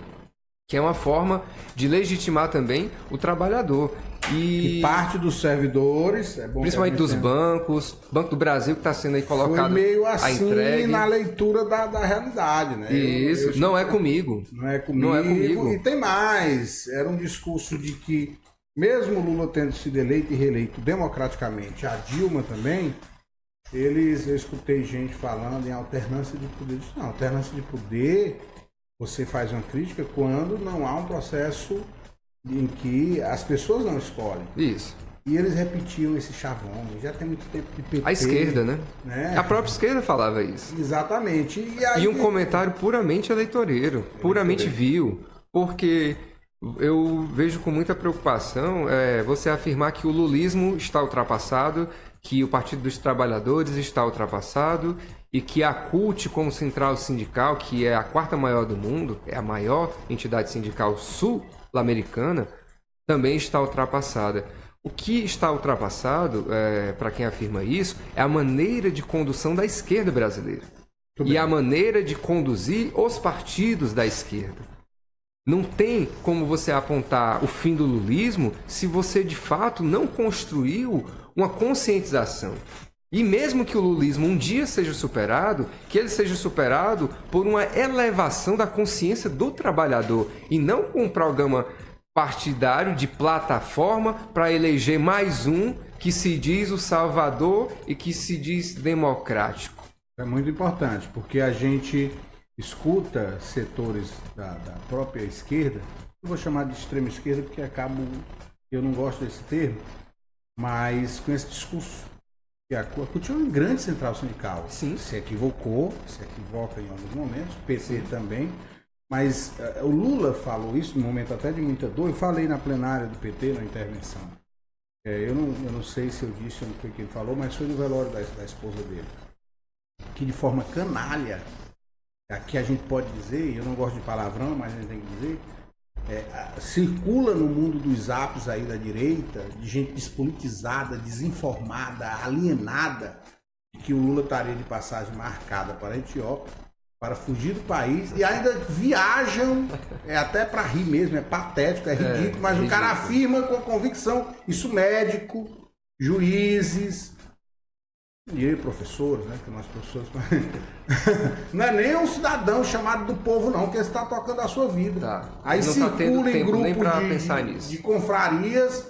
Que é uma forma de legitimar também o trabalhador. E parte dos servidores, principalmente dos bancos, Banco do Brasil que está sendo aí colocado foi meio assim a entregue. Na leitura da realidade, né? Isso, não é comigo. Não é comigo. E tem mais, era um discurso de que, mesmo Lula tendo sido eleito e reeleito democraticamente, a Dilma também, eu escutei gente falando em alternância de poder. Não, alternância de poder... Você faz uma crítica quando não há um processo em que as pessoas não escolhem. Isso. E eles repetiam esse chavão. Já tem muito tempo de PT. A esquerda, né? A própria esquerda falava isso. Exatamente. E um comentário puramente eleitoreiro, puramente vil. Porque Eu vejo com muita preocupação você afirmar que o lulismo está ultrapassado, que o Partido dos Trabalhadores está ultrapassado e que a CUT, como central sindical, que é a 4ª maior do mundo, é a maior entidade sindical sul-americana, também está ultrapassada. O que está ultrapassado, para quem afirma isso, é a maneira de condução da esquerda brasileira. E a maneira de conduzir os partidos da esquerda. Não tem como você apontar o fim do lulismo se você, de fato, não construiu uma conscientização. E mesmo que o lulismo um dia seja superado, que ele seja superado por uma elevação da consciência do trabalhador e não com um programa partidário de plataforma para eleger mais um que se diz o salvador e que se diz democrático. É muito importante, porque a gente escuta setores da própria esquerda, eu vou chamar de extrema esquerda porque eu não gosto desse termo, mas com esse discurso que a CUT é uma grande central sindical. Sim. Se equivocou, se equivoca em alguns momentos, o PT também, mas o Lula falou isso num momento até de muita dor, eu falei na plenária do PT, na intervenção. Eu não sei se eu disse ou não foi o que ele falou, mas foi no velório da esposa dele. Que de forma canalha, aqui a gente pode dizer, eu não gosto de palavrão, mas a gente tem que dizer, circula no mundo dos apps aí da direita, de gente despolitizada, desinformada, alienada, que o Lula estaria de passagem marcada para a Etiópia, para fugir do país, e ainda viajam, até para rir mesmo, é patético, é ridículo, mas o cara afirma com convicção, isso médico, juízes, e aí, professores, né? Tem mais professores. Não é nem um cidadão chamado do povo, não, que está tocando a sua vida. Tá. Aí não circula em grupo de confrarias,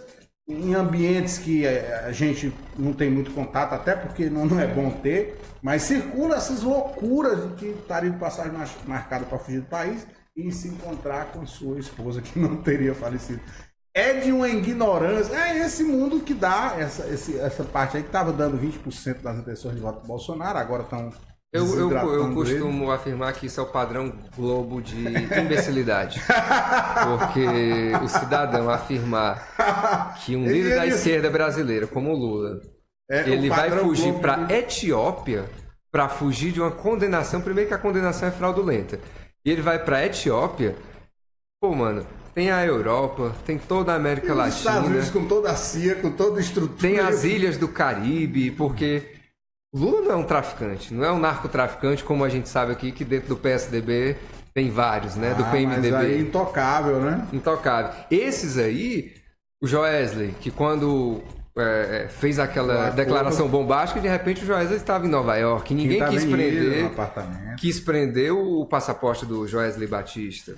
em ambientes que a gente não tem muito contato, até porque não é bom ter, mas circula essas loucuras de que estaria de passagem marcada para fugir do país e se encontrar com sua esposa que não teria falecido. É de uma ignorância. É esse mundo que dá essa parte aí que estava dando 20% das intenções de voto do Bolsonaro, agora estão. Eu costumo afirmar que isso é o padrão Globo de imbecilidade. Porque o cidadão afirmar que um líder da esquerda brasileira, como o Lula, ele vai fugir para a Etiópia para fugir de uma condenação. Primeiro que a condenação é fraudulenta. E ele vai para a Etiópia. Pô, mano. Tem a Europa, tem toda a América Latina. Estados Unidos com toda a CIA, com toda a estrutura. Tem as ilhas do Caribe, porque Lula não é um traficante, não é um narcotraficante, como a gente sabe aqui, que dentro do PSDB tem vários, né? Do PMDB. Mas aí intocável, né? Intocável. Esses aí, o Joesley, que quando fez aquela declaração bombástica, de repente o Joesley estava em Nova York. Ninguém quis prender o passaporte do Joesley Batista.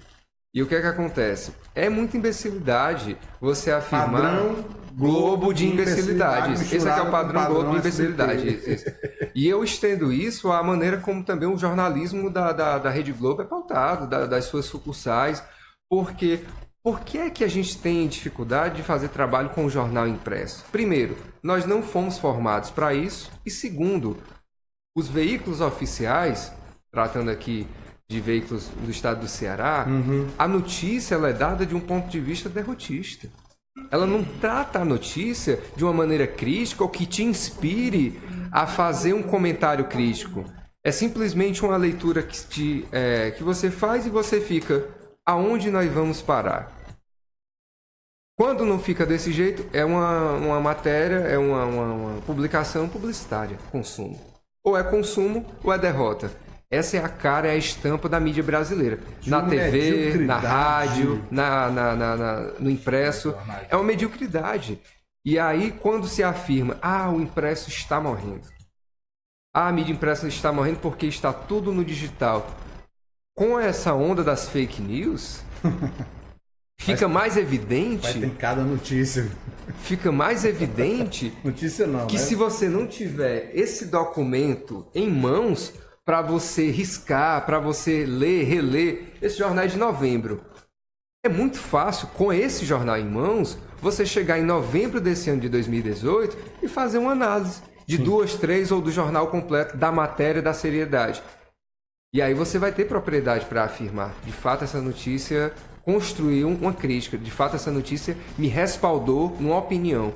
E o que é que acontece? É muita imbecilidade você afirmar padrão Globo de imbecilidade. Esse aqui é o padrão Globo de imbecilidade. E eu estendo isso à maneira como também o jornalismo da Rede Globo é pautado, das suas sucursais. Porque por que é que a gente tem dificuldade de fazer trabalho com o jornal impresso? Primeiro, nós não fomos formados para isso. E segundo, os veículos oficiais, tratando aqui de veículos do estado do Ceará, a notícia ela é dada de um ponto de vista derrotista. Ela não trata a notícia de uma maneira crítica ou que te inspire a fazer um comentário crítico. É simplesmente uma leitura que você faz e você fica, aonde nós vamos parar? Quando não fica desse jeito, é uma matéria, é uma publicação publicitária, consumo. Ou é consumo ou é derrota. Essa é a cara, é a estampa da mídia brasileira. Na TV, na rádio, no impresso. É uma mediocridade. E aí, quando se afirma, o impresso está morrendo. A mídia impressa está morrendo porque está tudo no digital. Com essa onda das fake news, fica mais evidente... Vai ter cada notícia. Fica mais evidente... Notícia não, que se você não tiver esse documento em mãos... para você riscar, para você ler, reler esse jornal de novembro. É muito fácil, com esse jornal em mãos, você chegar em novembro desse ano de 2018 e fazer uma análise de 2, 3 ou do jornal completo, da matéria, da seriedade. E aí você vai ter propriedade para afirmar, de fato, essa notícia construir uma crítica. De fato, essa notícia me respaldou numa opinião.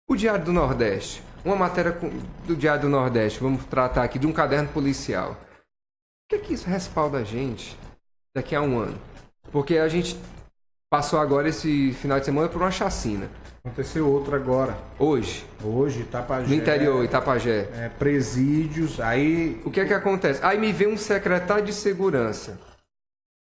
O Diário do Nordeste, uma matéria do Diário do Nordeste, vamos tratar aqui de um caderno policial. O que é que isso respalda a gente daqui a um ano? Porque a gente passou agora esse final de semana por uma chacina. Aconteceu outra agora. Hoje, Itapajé. no interior, Itapajé. Presídios, aí... O que é que acontece? Aí me vem um secretário de segurança.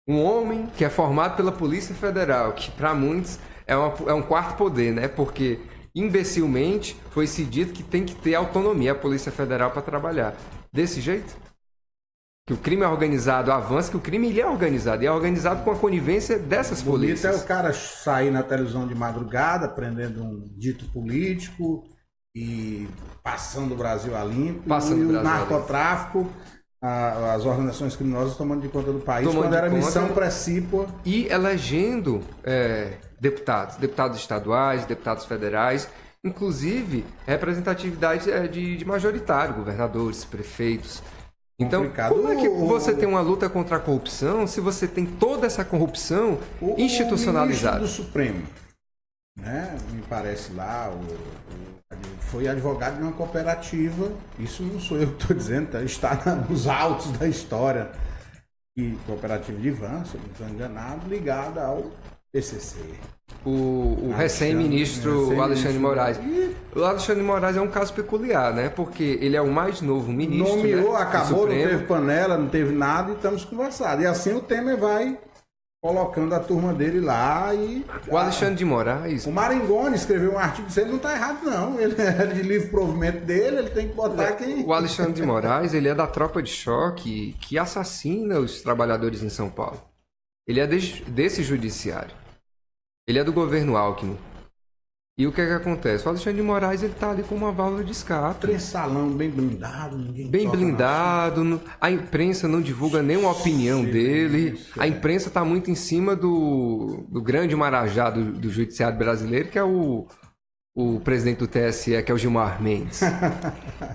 Um homem que é formado pela Polícia Federal, que para muitos é um quarto poder, né? Porque, imbecilmente, foi-se dito que tem que ter autonomia a Polícia Federal para trabalhar. Desse jeito? Que o crime é organizado avança, que o crime ele é organizado. E é organizado com a conivência dessas polícias. Bonito é o cara sair na televisão de madrugada, prendendo um dito político e passando o Brasil a limpo. E o narcotráfico, as organizações criminosas tomando de conta do país, quando era missão precípua. E elegendo deputados estaduais, deputados federais, inclusive representatividade de majoritário, governadores, prefeitos. Então, como é que você tem uma luta contra a corrupção se você tem toda essa corrupção institucionalizada? O ministro do Supremo, né, me parece lá, foi advogado de uma cooperativa, isso não sou eu que estou dizendo, está nos autos da história, e cooperativa de Van, se eu não estou enganado, ligada ao PCC. O recém-ministro Alexandre de Moraes. O Alexandre de Moraes é um caso peculiar, né? Porque ele é o mais novo ministro. Nomeou, né? acabou, não teve panela, não teve nada e estamos conversando. E assim o Temer vai colocando a turma dele lá e... O Alexandre de Moraes... O Maringoni escreveu um artigo dizendo que ele não está errado, não. Ele é de livre provimento dele, ele tem que botar quem... O Alexandre de Moraes, ele é da tropa de choque que assassina os trabalhadores em São Paulo. Ele é desse judiciário. Ele é do governo Alckmin. E o que é que acontece? O Alexandre de Moraes, ele tá ali com uma válvula de escape. Salão bem blindado, ninguém... Bem blindado, a imprensa não divulga nenhuma opinião dele. A imprensa tá muito em cima do grande marajá do judiciário brasileiro, que é o presidente do TSE, que é o Gilmar Mendes.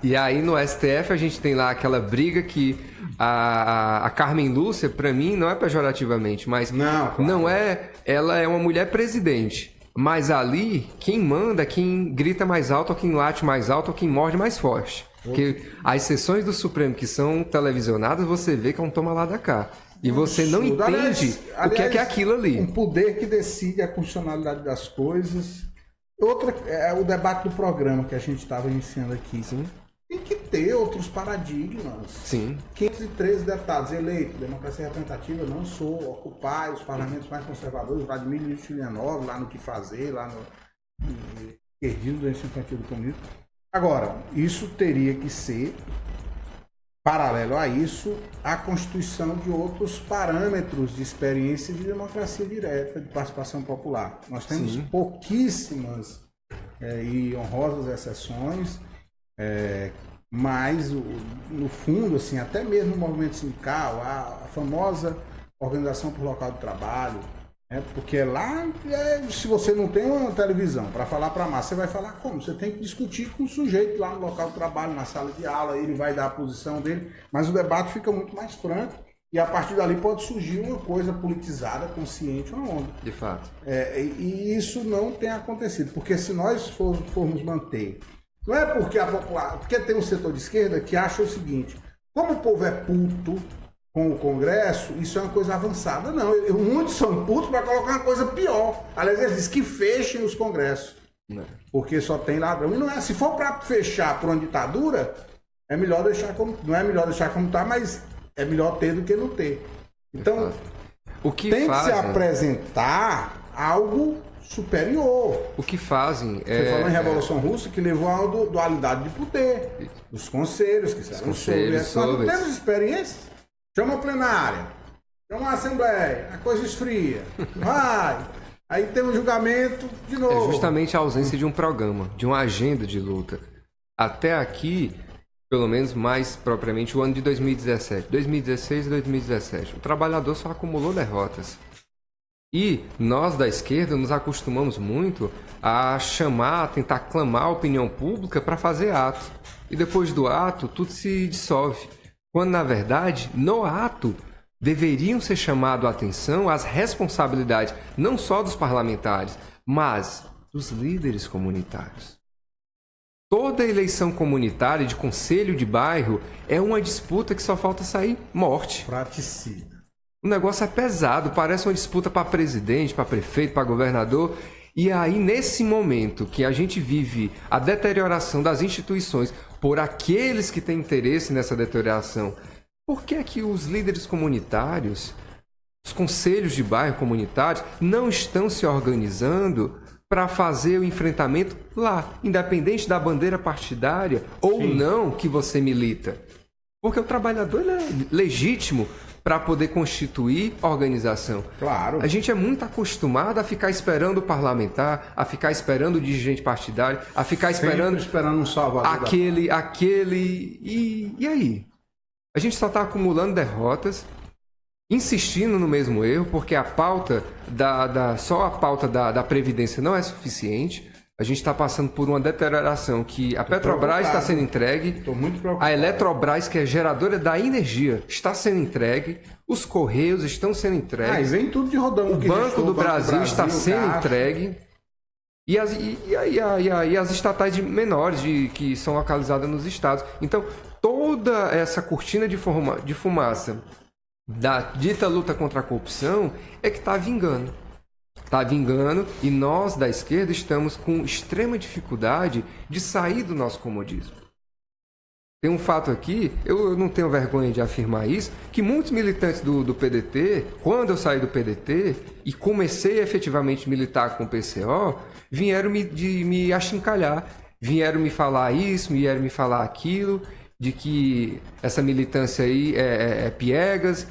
E aí no STF a gente tem lá aquela briga que a Carmen Lúcia, para mim, não é pejorativamente, mas não é... Ela é uma mulher presidente. Mas ali, quem manda, quem grita mais alto, ou quem late mais alto, ou quem morde mais forte. Porque as sessões do Supremo que são televisionadas, você vê que é um toma lá da cá. E você não entende o que é aquilo ali. Um poder que decide a constitucionalidade das coisas. Outra é o debate do programa que a gente estava iniciando aqui. Sim. Tem que ter outros paradigmas. Sim. 513 deputados eleitos, democracia representativa, não sou ocupar os parlamentos mais conservadores, Vladimir Ilyich-Ulyanov, lá no Que Fazer, lá no Perdido da Infantil do Comunismo. Agora, isso teria que ser, paralelo a isso, a constituição de outros parâmetros de experiência de democracia direta, de participação popular. Nós temos pouquíssimas e honrosas exceções, mas no fundo, assim, até mesmo no movimento sindical, a famosa organização por local de trabalho, porque lá, se você não tem uma televisão para falar para a massa, você vai falar como? Você tem que discutir com o sujeito lá no local de trabalho, na sala de aula, ele vai dar a posição dele, mas o debate fica muito mais franco e a partir dali pode surgir uma coisa politizada, consciente, uma onda. De fato. E isso não tem acontecido, porque se nós formos manter... Não é porque a população... Porque tem um setor de esquerda que acha o seguinte, como o povo é puto com o Congresso, isso é uma coisa avançada. Não, muitos são putos para colocar uma coisa pior. Aliás, eles dizem que fechem os congressos. Não. Porque só tem ladrão. E não é. Se for para fechar por uma ditadura, é melhor deixar como... Não é melhor deixar como está, mas é melhor ter do que não ter. Então, tem que se apresentar algo superior. O que fazem Você falou em Revolução Russa, que levou a uma dualidade de poder. Os conselhos, que são sobre. Nós não temos experiência. Chama a plenária, chama a assembleia, a coisa esfria. Vai. Aí tem um julgamento de novo. É justamente a ausência de um programa, de uma agenda de luta. Até aqui, pelo menos mais propriamente, o ano de 2017. 2016 e 2017. O trabalhador só acumulou derrotas. E nós da esquerda nos acostumamos muito a chamar, a tentar clamar a opinião pública para fazer ato. E depois do ato, tudo se dissolve. Quando, na verdade, no ato, deveriam ser chamados a atenção às responsabilidades não só dos parlamentares, mas dos líderes comunitários. Toda eleição comunitária de conselho de bairro é uma disputa que só falta sair morte. Fraticida. O negócio é pesado, parece uma disputa para presidente, para prefeito, para governador. E aí, nesse momento que a gente vive a deterioração das instituições por aqueles que têm interesse nessa deterioração, por que é que os líderes comunitários, os conselhos de bairro comunitários, não estão se organizando para fazer o enfrentamento lá, independente da bandeira partidária ou não que você milita? Porque o trabalhador ele é legítimo para poder constituir organização. Claro. A gente é muito acostumado a ficar esperando o parlamentar, a ficar esperando o dirigente partidário, a ficar esperando um salvador. aquele e aí? A gente só está acumulando derrotas, insistindo no mesmo erro, porque a pauta só a pauta da Previdência não é suficiente. A gente está passando por uma deterioração que a Petrobras está sendo entregue, Estou muito preocupado. a Eletrobras, que é geradora da energia, está sendo entregue, os Correios estão sendo entregues, E vem tudo de rodão. o Banco do Brasil está sendo entregue, e as estatais menores que são localizadas nos estados. Então, toda essa cortina de fumaça da dita luta contra a corrupção é que está vingando. Está vingando e nós da esquerda estamos com extrema dificuldade de sair do nosso comodismo. Tem um fato aqui, eu não tenho vergonha de afirmar isso, que muitos militantes do PDT, quando eu saí do PDT e comecei a efetivamente militar com o PCO, vieram me achincalhar, vieram me falar isso, vieram me falar aquilo, de que essa militância aí é piegas.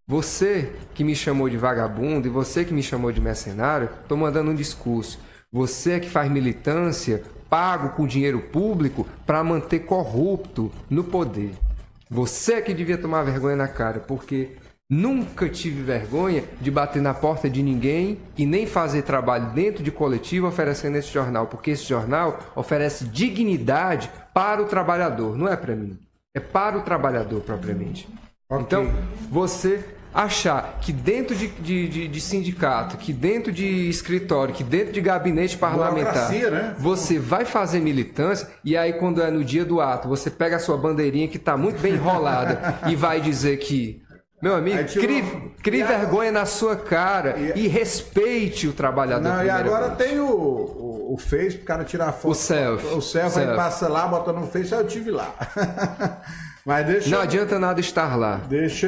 Você que me chamou de vagabundo e você que me chamou de mercenário, estou mandando um discurso. Você que faz militância, pago com dinheiro público para manter corrupto no poder. Você que devia tomar vergonha na cara, porque nunca tive vergonha de bater na porta de ninguém e nem fazer trabalho dentro de coletivo oferecendo esse jornal, porque esse jornal oferece dignidade para o trabalhador, não é para mim. É para o trabalhador propriamente. Okay. Então, você achar que dentro de sindicato, que dentro de escritório, que dentro de gabinete parlamentar, né? Você vai fazer militância e aí quando é no dia do ato, você pega a sua bandeirinha que está muito bem enrolada e vai dizer que, meu amigo, crie vergonha na sua cara e respeite o trabalhador. Não, e agora tem o Face, pro cara tirar foto. O selfie. Aí passa lá, bota no Face, eu tive lá. Mas não adianta nada estar lá.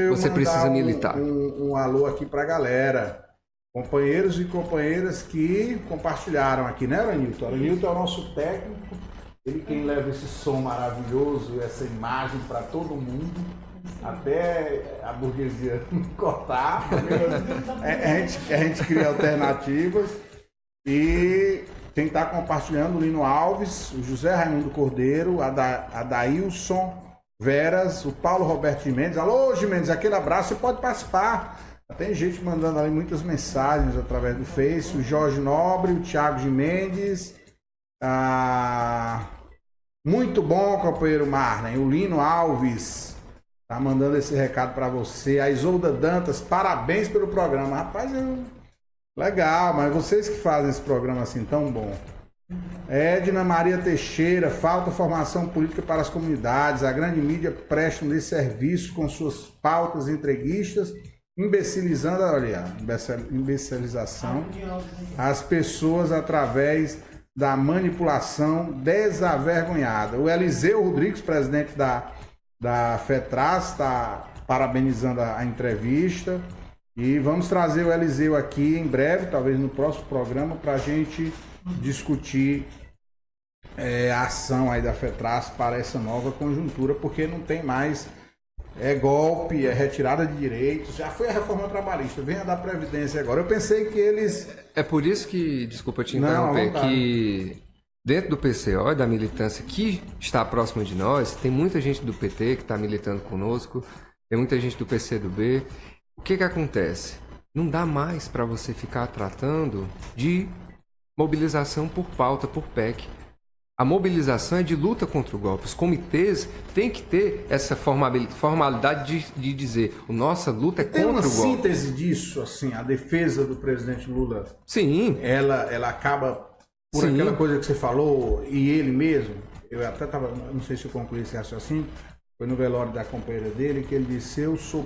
Você precisa militar. Um alô aqui pra galera. Companheiros e companheiras que compartilharam aqui, né, Aranilton? Aranilton é o nosso técnico. Ele quem leva esse som maravilhoso, essa imagem para todo mundo. Até a burguesia cortar. A gente cria alternativas. E quem está compartilhando, o Lino Alves, o José Raimundo Cordeiro, a Daílson Veras, o Paulo Roberto Gimenez. Alô, Gimenez, aquele abraço, você pode participar. Tem gente mandando ali muitas mensagens através do Face. O Jorge Nobre, o Thiago Gimenez. Muito bom, companheiro Marlon. O Lino Alves tá mandando esse recado para você. A Isolda Dantas, parabéns pelo programa. Rapaz, legal, mas vocês que fazem esse programa assim tão bom. Edna Maria Teixeira, falta formação política para as comunidades. A grande mídia presta um desserviço com suas pautas entreguistas, imbecilizando, olha, imbecilização, as pessoas através da manipulação desavergonhada. O Eliseu Rodrigues, presidente da FETRAS, está parabenizando a entrevista. E vamos trazer o Eliseu aqui em breve, talvez no próximo programa, para a gente discutir a ação aí da FETRAS para essa nova conjuntura, porque não tem mais golpe, retirada de direitos, já foi a reforma trabalhista, vem a da Previdência agora. Eu pensei que eles... É por isso que, desculpa te interromper, que dentro do PCO e da militância que está próxima de nós, tem muita gente do PT que está militando conosco, tem muita gente do PCdoB. O que acontece? Não dá mais para você ficar tratando de mobilização por pauta, por PEC. A mobilização é de luta contra o golpe. Os comitês têm que ter essa formalidade de dizer a nossa luta é contra o golpe. Tem uma síntese disso, assim, a defesa do presidente Lula. Sim. Ela acaba por aquela coisa que você falou, e ele mesmo, eu até estava, não sei se eu concluí esse raciocínio, foi no velório da companheira dele, que ele disse, eu sou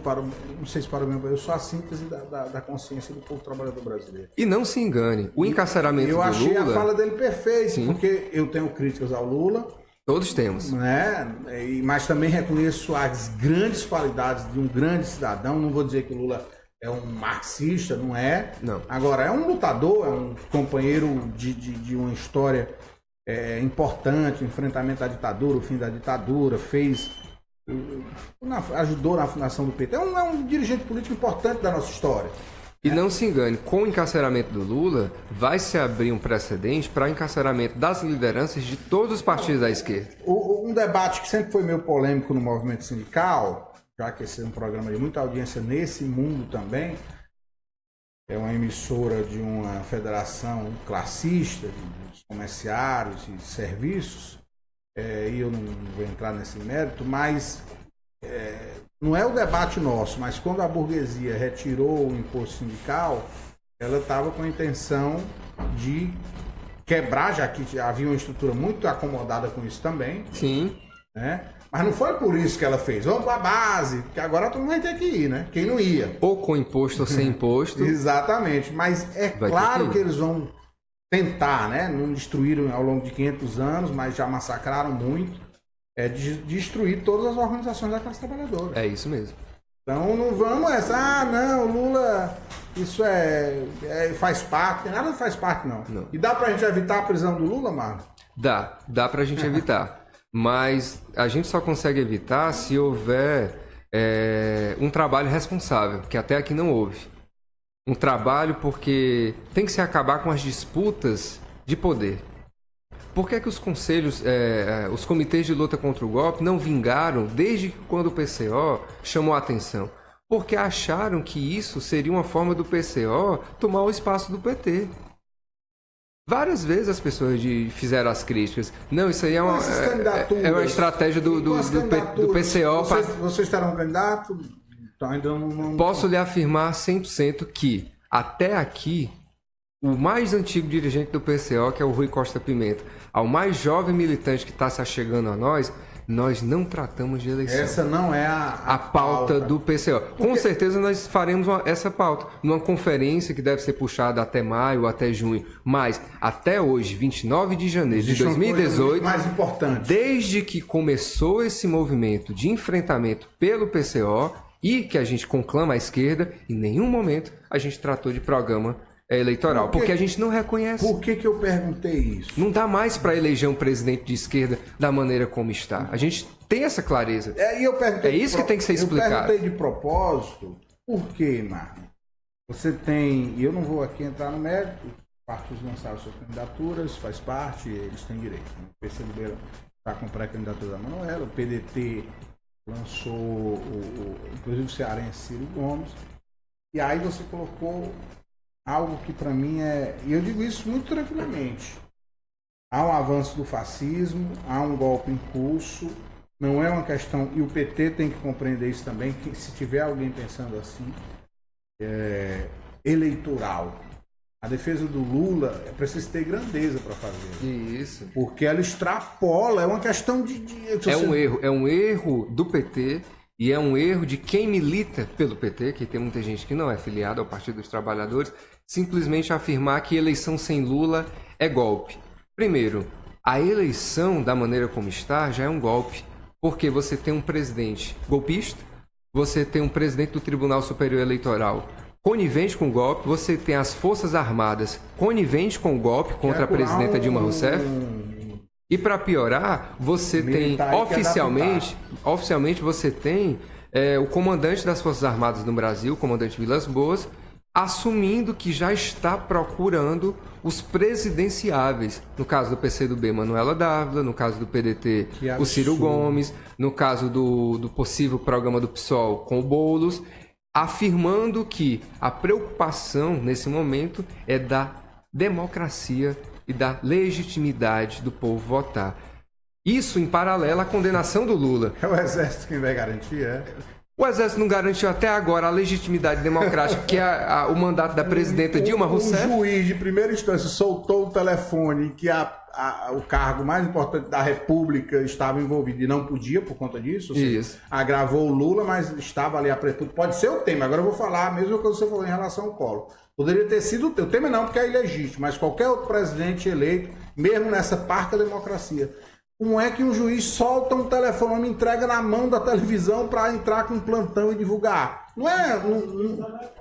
não sei se para o meu, eu sou a síntese da consciência do povo trabalhador brasileiro. E não se engane, o encarceramento do Lula... Eu achei a fala dele perfeita, porque eu tenho críticas ao Lula. Todos temos. Né? Mas também reconheço as grandes qualidades de um grande cidadão, não vou dizer que o Lula é um marxista, não é. Não. Agora, é um lutador, é um companheiro de uma história importante, o enfrentamento à ditadura, o fim da ditadura, ajudou na fundação do PT. É um dirigente político importante da nossa história. E não se engane, com o encarceramento do Lula, vai se abrir um precedente para o encarceramento das lideranças de todos os partidos da esquerda. Um debate que sempre foi meio polêmico no movimento sindical, já que esse é um programa de muita audiência nesse mundo também, é uma emissora de uma federação classista, de comerciários e de serviços, e eu não vou entrar nesse mérito, mas não é o debate nosso, mas quando a burguesia retirou o imposto sindical, ela estava com a intenção de quebrar, já que havia uma estrutura muito acomodada com isso também. Sim. Né? Mas não foi por isso que ela fez. Vamos para a base, porque agora todo mundo vai ter que ir, né? Quem não ia. Ou com imposto ou sem imposto. Exatamente. Mas é claro que eles vão tentar, né? Não destruíram ao longo de 500 anos, mas já massacraram muito. Destruir todas as organizações da classe trabalhadora. É isso mesmo. Então não vamos não, Lula, isso faz parte. Nada faz parte, não. E dá pra gente evitar a prisão do Lula, Marlon? Dá pra gente evitar. Mas a gente só consegue evitar se houver um trabalho responsável, que até aqui não houve. Um trabalho porque tem que se acabar com as disputas de poder. Por que os conselhos, os comitês de luta contra o golpe não vingaram desde quando o PCO chamou a atenção? Porque acharam que isso seria uma forma do PCO tomar o espaço do PT. Várias vezes as pessoas fizeram as críticas. Não, isso aí é uma estratégia do PCO. Vocês terão candidato? Então ainda não... Posso lhe afirmar 100% que, até aqui, o mais antigo dirigente do PCO, que é o Rui Costa Pimenta, ao mais jovem militante que está se achegando a nós não tratamos de eleição. Essa não é a pauta do PCO. Com certeza nós faremos essa pauta numa conferência que deve ser puxada até maio, até junho. Mas até hoje, 29 de janeiro de 2018, mais importante. Desde que começou esse movimento de enfrentamento pelo PCO e que a gente conclama à esquerda, em nenhum momento a gente tratou de programa eleitoral, porque a gente não reconhece. Por que eu perguntei isso? Não dá mais para eleger um presidente de esquerda da maneira como está. A gente tem essa clareza. Isso que tem que ser explicado. Eu perguntei de propósito, por quê, Marcos? Você tem, e eu não vou aqui entrar no mérito, os partidos lançaram suas candidaturas, faz parte, eles têm direito. O PCdoB está com pré-candidatura da Manuela, o PDT lançou, inclusive o cearense Ciro Gomes, e aí você colocou algo que para mim e eu digo isso muito tranquilamente, há um avanço do fascismo, há um golpe em curso, não é uma questão, e o PT tem que compreender isso também, que se tiver alguém pensando assim, eleitoral, a defesa do Lula é preciso ter grandeza para fazer. Isso. Porque ela extrapola, é uma questão É um erro do PT. E é um erro de quem milita pelo PT, que tem muita gente que não é filiada ao Partido dos Trabalhadores, simplesmente afirmar que eleição sem Lula é golpe. Primeiro, a eleição da maneira como está já é um golpe, porque você tem um presidente golpista, você tem um presidente do Tribunal Superior Eleitoral conivente com o golpe, você tem as Forças Armadas coniventes com o golpe contra a presidenta Dilma Rousseff. E para piorar, você tem, oficialmente você tem o comandante das Forças Armadas no Brasil, o comandante Vilas Boas, assumindo que já está procurando os presidenciáveis. No caso do PCdoB, Manuela Dávila, no caso do PDT, o Ciro Gomes, no caso do possível programa do PSOL com o Boulos, afirmando que a preocupação nesse momento é da democracia e da legitimidade do povo votar. Isso em paralelo à condenação do Lula. É o Exército quem vai garantir, é? O Exército não garantiu até agora a legitimidade democrática, que é o mandato da presidenta Dilma Rousseff. O juiz de primeira instância soltou o telefone que o cargo mais importante da República estava envolvido e não podia por conta disso. Isso. Agravou o Lula, mas estava ali a preto. Pode ser o tema. Agora eu vou falar a mesma coisa que você falou em relação ao Collor. Poderia ter sido o teu. O tema não, porque é ilegítimo, mas qualquer outro presidente eleito, mesmo nessa parca democracia. Como é que um juiz solta um telefone e entrega na mão da televisão para entrar com um plantão e divulgar? Não é...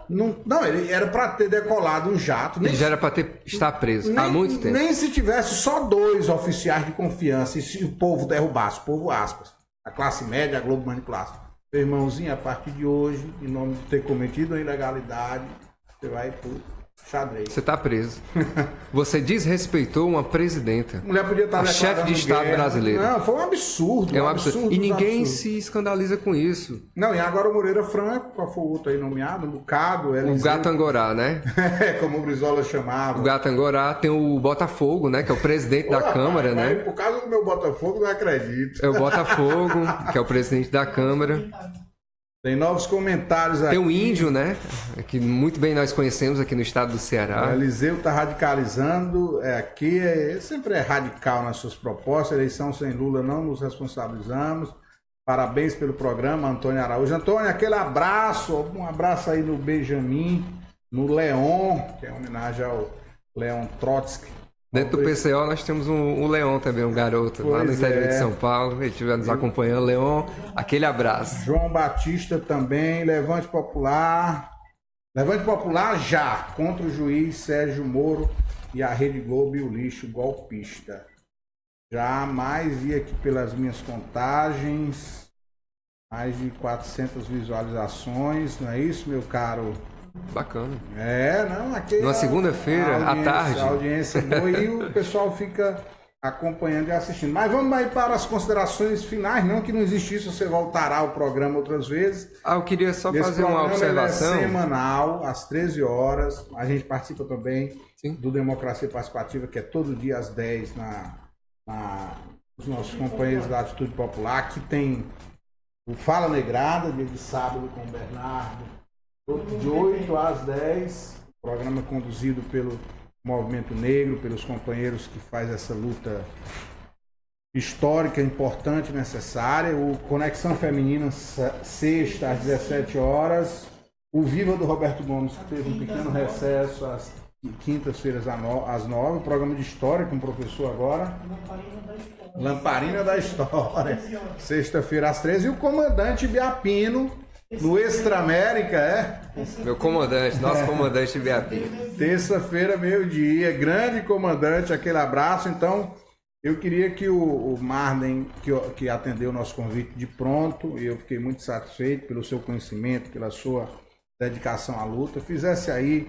Não, ele era para ter decolado um jato. Ele já era para estar preso há muito tempo. Nem se tivesse só 2 oficiais de confiança e se o povo derrubasse, o povo aspas, a classe média, a Globo manipulasse. Meu irmãozinho, a partir de hoje, em nome de ter cometido a ilegalidade, você vai pro xadrez. Você está preso. Você desrespeitou uma presidenta. A mulher podia estar a chefe de Estado brasileiro. Não, foi um absurdo. É um absurdo. E ninguém se escandaliza com isso. Não, e agora o Moreira Franco, qual foi o outro aí nomeado? Bocado, o Gato Angorá, né? Como o Brizola chamava. O Gato Angorá, tem o Botafogo, né? Que é o presidente da Câmara, né? Por causa do meu Botafogo, não acredito. É o Botafogo, que é o presidente da Câmara. Tem novos comentários aqui. Tem o Índio, né? Que muito bem nós conhecemos aqui no estado do Ceará. O Eliseu está radicalizando. Sempre é radical nas suas propostas. Eleição sem Lula, não nos responsabilizamos. Parabéns pelo programa, Antônio Araújo. Antônio, aquele abraço. Um abraço aí no Benjamin, no Leon, que é uma homenagem ao Leon Trotsky. Dentro do PCO nós temos o Leon também, um garoto lá no interior de São Paulo. Ele estiver nos acompanhando, Leon, aquele abraço. João Batista também, Levante Popular. Levante Popular já, contra o juiz Sérgio Moro e a Rede Globo e o lixo golpista. Jamais vi aqui pelas minhas contagens, mais de 400 visualizações, não é isso, meu caro? Bacana. Aqui numa segunda-feira, à tarde. A audiência boa e o pessoal fica acompanhando e assistindo. Mas vamos aí para as considerações finais, não que não existe isso, você voltará ao programa outras vezes. Eu queria só fazer uma observação. É semanal, às 13 horas. A gente participa também do Democracia Participativa, que é todo dia às 10 os nossos companheiros da Atitude Popular, que tem o Fala Negrada, dia de sábado com o Bernardo. De 8 às 10, programa conduzido pelo Movimento Negro, pelos companheiros que faz essa luta histórica, importante, necessária. O Conexão Feminina, sexta às 17 horas. O Viva do Roberto Gomes, que teve um pequeno recesso às quintas-feiras às 9. O programa de História com o professor agora. Lamparina da História. Sexta-feira às 13. E o Comandante Biapino, no Extra América, Meu comandante, nosso comandante Biapino. Terça-feira, meio-dia, grande comandante, aquele abraço. Então, eu queria que o Marden, que atendeu o nosso convite de pronto, e eu fiquei muito satisfeito pelo seu conhecimento, pela sua dedicação à luta, fizesse aí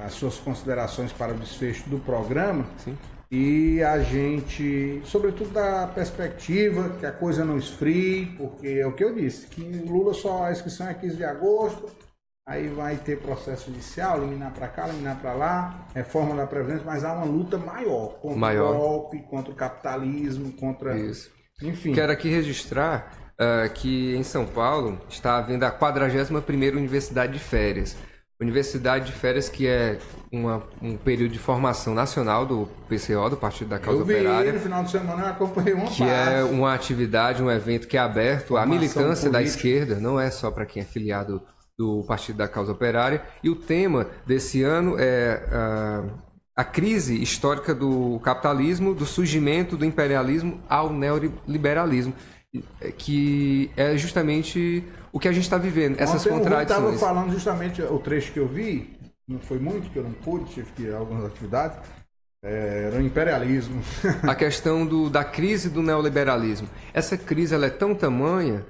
as suas considerações para o desfecho do programa. Sim. E a gente, sobretudo da perspectiva que a coisa não esfrie, porque é o que eu disse, que Lula a inscrição é 15 de agosto, aí vai ter processo judicial, eliminar para cá, eliminar para lá, reforma da Previdência, mas há uma luta maior contra o golpe, contra o capitalismo, contra... Isso. Enfim. Quero aqui registrar que em São Paulo está havendo a 41ª Universidade de Férias. Universidade de Férias, que é um período de formação nacional do PCO, do Partido da Causa Operária. No final de semana eu acompanhei uma que parte. É uma atividade, um evento que é aberto à militância política da esquerda, não é só para quem é filiado do Partido da Causa Operária. E o tema desse ano é a crise histórica do capitalismo, do surgimento do imperialismo ao neoliberalismo, que é justamente o que a gente está vivendo, essas contradições. Eu estava falando justamente o trecho que eu vi, não foi muito, que eu não pude, tive que ir a algumas atividades, era o imperialismo. A questão da crise do neoliberalismo. Essa crise ela é tão tamanha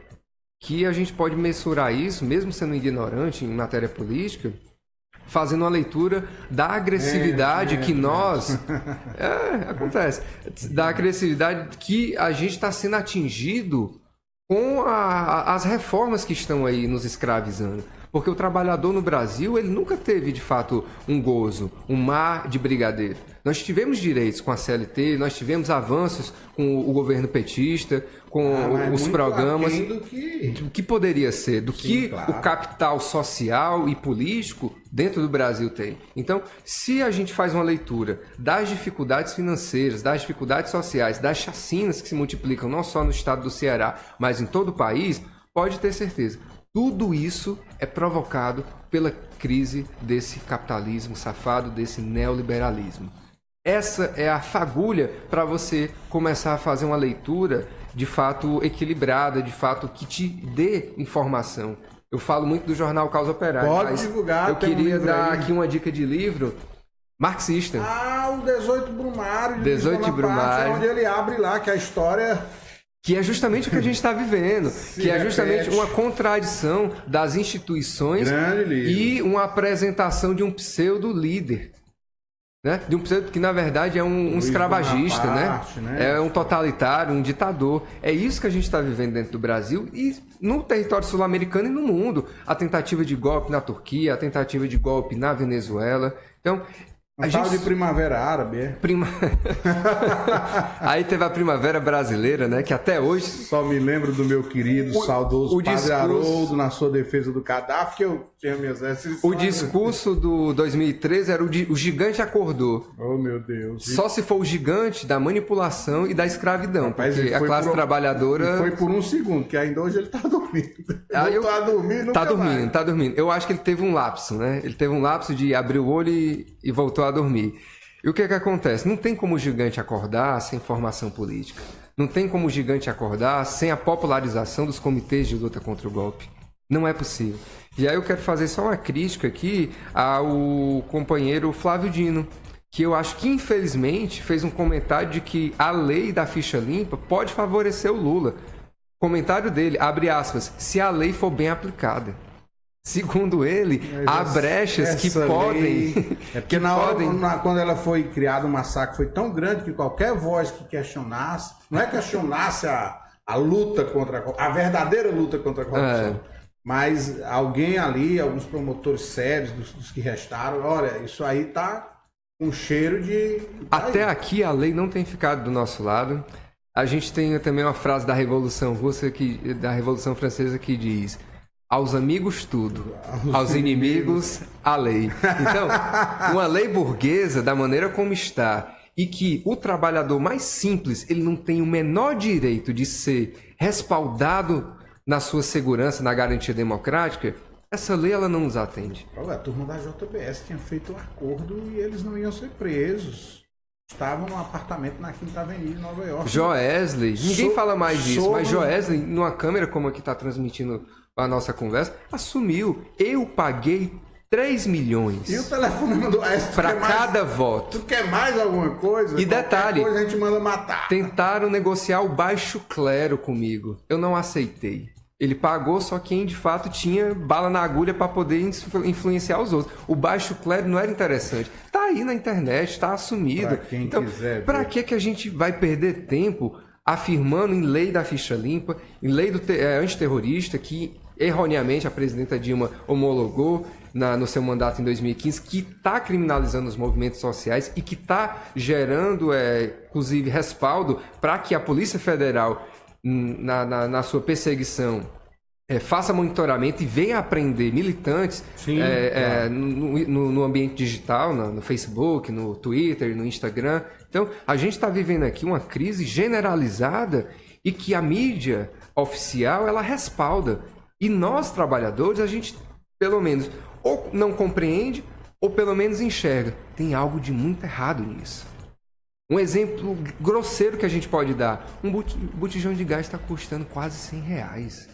que a gente pode mensurar isso, mesmo sendo ignorante em matéria política, fazendo uma leitura da agressividade que nós... acontece. Da agressividade que a gente está sendo atingido com as reformas que estão aí nos escravizando. Porque o trabalhador no Brasil, ele nunca teve, de fato, um gozo, um mar de brigadeiro. Nós tivemos direitos com a CLT, nós tivemos avanços com o governo petista, com os programas. Do que poderia ser, do que claro. O capital social e político dentro do Brasil tem. Então, se a gente faz uma leitura das dificuldades financeiras, das dificuldades sociais, das chacinas que se multiplicam não só no estado do Ceará, mas em todo o país, pode ter certeza. Tudo isso é provocado pela crise desse capitalismo safado, desse neoliberalismo. Essa é a fagulha para você começar a fazer uma leitura de fato equilibrada, de fato que te dê informação. Eu falo muito do jornal Causa Operária. Pode divulgar. Eu queria dar aqui uma dica de livro marxista. O 18 Brumário. 18 Brumário. Onde ele abre lá que a história... Que é justamente o que a gente está vivendo. Que é justamente uma contradição das instituições e uma apresentação de um pseudo-líder. Né? De um pseudo que, na verdade, é um escravagista, né? É um totalitário, um ditador. É isso que a gente está vivendo dentro do Brasil e no território sul-americano e no mundo. A tentativa de golpe na Turquia, a tentativa de golpe na Venezuela. Então... A gente... de Primavera Árabe, é? Aí teve a Primavera Brasileira, né? Que até hoje... Só me lembro do meu querido, saudoso Padre Haroldo na sua defesa do Gaddafi, que eu tinha me exército. O discurso do 2013 era o gigante acordou. Oh, meu Deus. Só se for o gigante da manipulação e da escravidão. Rapaz, porque a classe trabalhadora... Foi por um segundo, que ainda hoje ele tá dormindo. Tá dormindo. Eu acho que ele teve um lapso, né? Ele teve um lapso de abrir o olho e voltou a dormir. E o que acontece? Não tem como o gigante acordar sem formação política. Não tem como o gigante acordar sem a popularização dos comitês de luta contra o golpe. Não é possível. E aí eu quero fazer só uma crítica aqui ao companheiro Flávio Dino, que eu acho que infelizmente fez um comentário de que a lei da ficha limpa pode favorecer o Lula. Comentário dele, abre aspas, se a lei for bem aplicada. Segundo ele, há brechas que podem... É porque quando ela foi criada, o massacre foi tão grande que qualquer voz que questionasse, não é questionasse a luta contra a corrupção, a verdadeira luta contra a corrupção, mas alguém ali, alguns promotores sérios dos que restaram, olha, isso aí tá com cheiro de... Até aqui a lei não tem ficado do nosso lado. A gente tem também uma frase da Revolução Russa, da Revolução Francesa, que diz... Aos amigos tudo, aos inimigos a lei. Então, uma lei burguesa da maneira como está e que o trabalhador mais simples, ele não tem o menor direito de ser respaldado na sua segurança, na garantia democrática, essa lei ela não nos atende. A turma da JBS tinha feito um acordo e eles não iam ser presos. Estavam num apartamento na Quinta Avenida, em Nova York. Joesley, ninguém fala mais disso, mas Joesley, numa câmera como aqui está transmitindo a nossa conversa, assumiu, eu paguei 3 milhões. E o telefonema do Oeste para cada voto. Tu quer mais alguma coisa? E detalhe, coisa a gente manda matar. Tentaram negociar o baixo clero comigo. Eu não aceitei. Ele pagou só quem de fato tinha bala na agulha para poder influenciar os outros. O baixo clero não era interessante. Tá aí na internet, tá assumido. Pra quem então, quiser para que a gente vai perder tempo afirmando em lei da ficha limpa, em lei do antiterrorista, que erroneamente a presidenta Dilma homologou no seu mandato em 2015, que está criminalizando os movimentos sociais e que está gerando, inclusive, respaldo para que a Polícia Federal, na sua perseguição, faça monitoramento e venha aprender militantes no ambiente digital, no Facebook, no Twitter, no Instagram. Então, a gente está vivendo aqui uma crise generalizada e que a mídia oficial ela respalda. E nós, trabalhadores, a gente, pelo menos, ou não compreende, ou pelo menos enxerga. Tem algo de muito errado nisso. Um exemplo grosseiro que a gente pode dar. Um botijão de gás está custando quase R$100.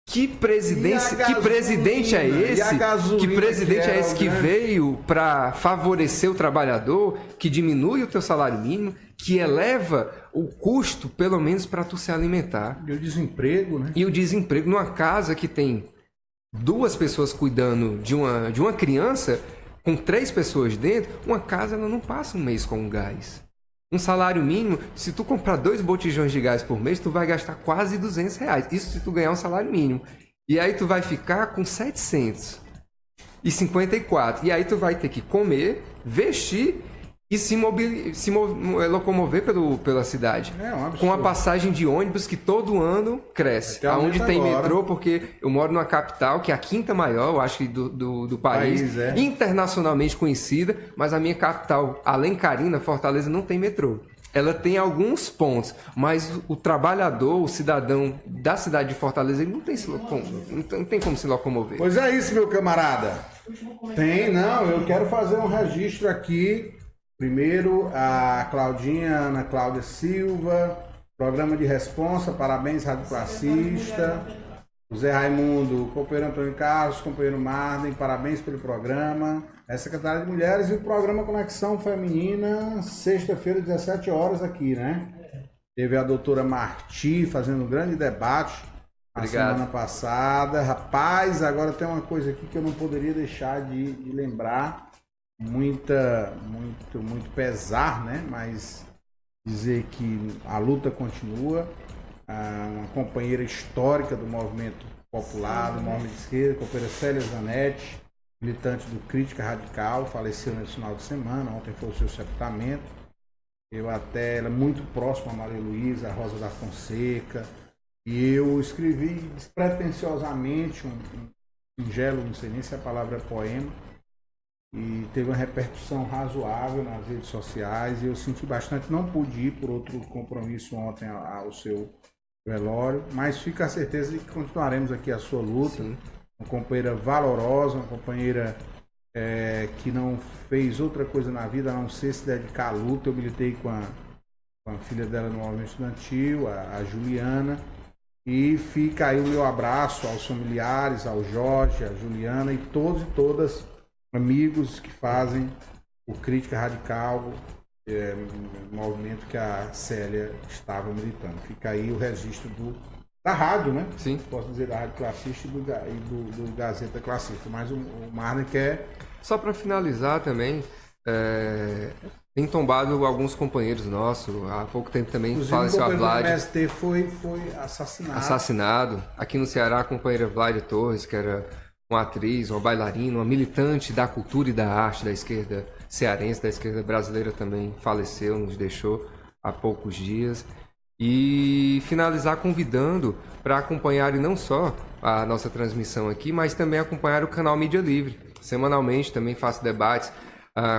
Que presidente é esse? Que presidente é esse que veio para favorecer o trabalhador, que diminui o teu salário mínimo, que eleva o custo, pelo menos, para tu se alimentar. E o desemprego, né? E o desemprego numa casa que tem 2 pessoas cuidando de uma criança, com 3 pessoas dentro, uma casa ela não passa um mês com gás. Um salário mínimo, se tu comprar 2 botijões de gás por mês, tu vai gastar quase R$200. Isso se tu ganhar um salário mínimo. E aí tu vai ficar com 754. E aí tu vai ter que comer, vestir e se locomover pela cidade. É um absurdo. Com a passagem de ônibus que todo ano cresce. Aonde tem metrô, porque eu moro numa capital que é a quinta maior, eu acho que do país. Internacionalmente conhecida, mas a minha capital, Alencarina, Fortaleza, não tem metrô. Ela tem alguns pontos, mas o trabalhador, o cidadão da cidade de Fortaleza, ele não tem como se locomover. Pois é isso, meu camarada. Eu quero fazer um registro aqui. Primeiro, a Claudinha, Ana Cláudia Silva, programa de responsa, parabéns, Rádio Classista. O Zé Raimundo, companheiro Antônio Carlos, companheiro Marden, parabéns pelo programa. É secretária de Mulheres e o programa Conexão Feminina, sexta-feira, 17 horas aqui, né? Teve a doutora Marti fazendo um grande debate na semana passada. Rapaz, agora tem uma coisa aqui que eu não poderia deixar de lembrar. Muito pesar, né? Mas dizer que a luta continua. Uma companheira histórica do movimento popular, do movimento de esquerda, a companheira Célia Zanetti, militante do Crítica Radical, faleceu nesse final de semana, ontem foi o seu sepultamento. Ela é muito próxima a Maria Luísa, a Rosa da Fonseca, e eu escrevi despretensiosamente um singelo, não sei nem se a palavra é poema, e teve uma repercussão razoável nas redes sociais, e eu senti bastante, não pude ir por outro compromisso ontem ao seu velório, mas fica a certeza de que continuaremos aqui a sua luta. Sim. Uma companheira valorosa, uma companheira que não fez outra coisa na vida a não ser se dedicar à luta. Eu militei com a filha dela no movimento estudantil, a Juliana, e fica aí o meu abraço aos familiares, ao Jorge, à Juliana e todos e todas amigos que fazem o Crítica Radical, movimento que a Célia estava militando. Fica aí o registro da rádio, né? Sim. Posso dizer da Rádio Classista e do Gazeta Classista. Mas o Marden quer... Só para finalizar também, tem tombado alguns companheiros nossos. Há pouco tempo também faleceu a Vlad. O MST foi assassinado. Aqui no Ceará, a companheira Vlad Torres, que era uma atriz, uma bailarina, uma militante da cultura e da arte da esquerda cearense, da esquerda brasileira, também faleceu, nos deixou há poucos dias. E finalizar convidando para acompanharem não só a nossa transmissão aqui, mas também acompanhar o canal Mídia Livre. Semanalmente também faço debates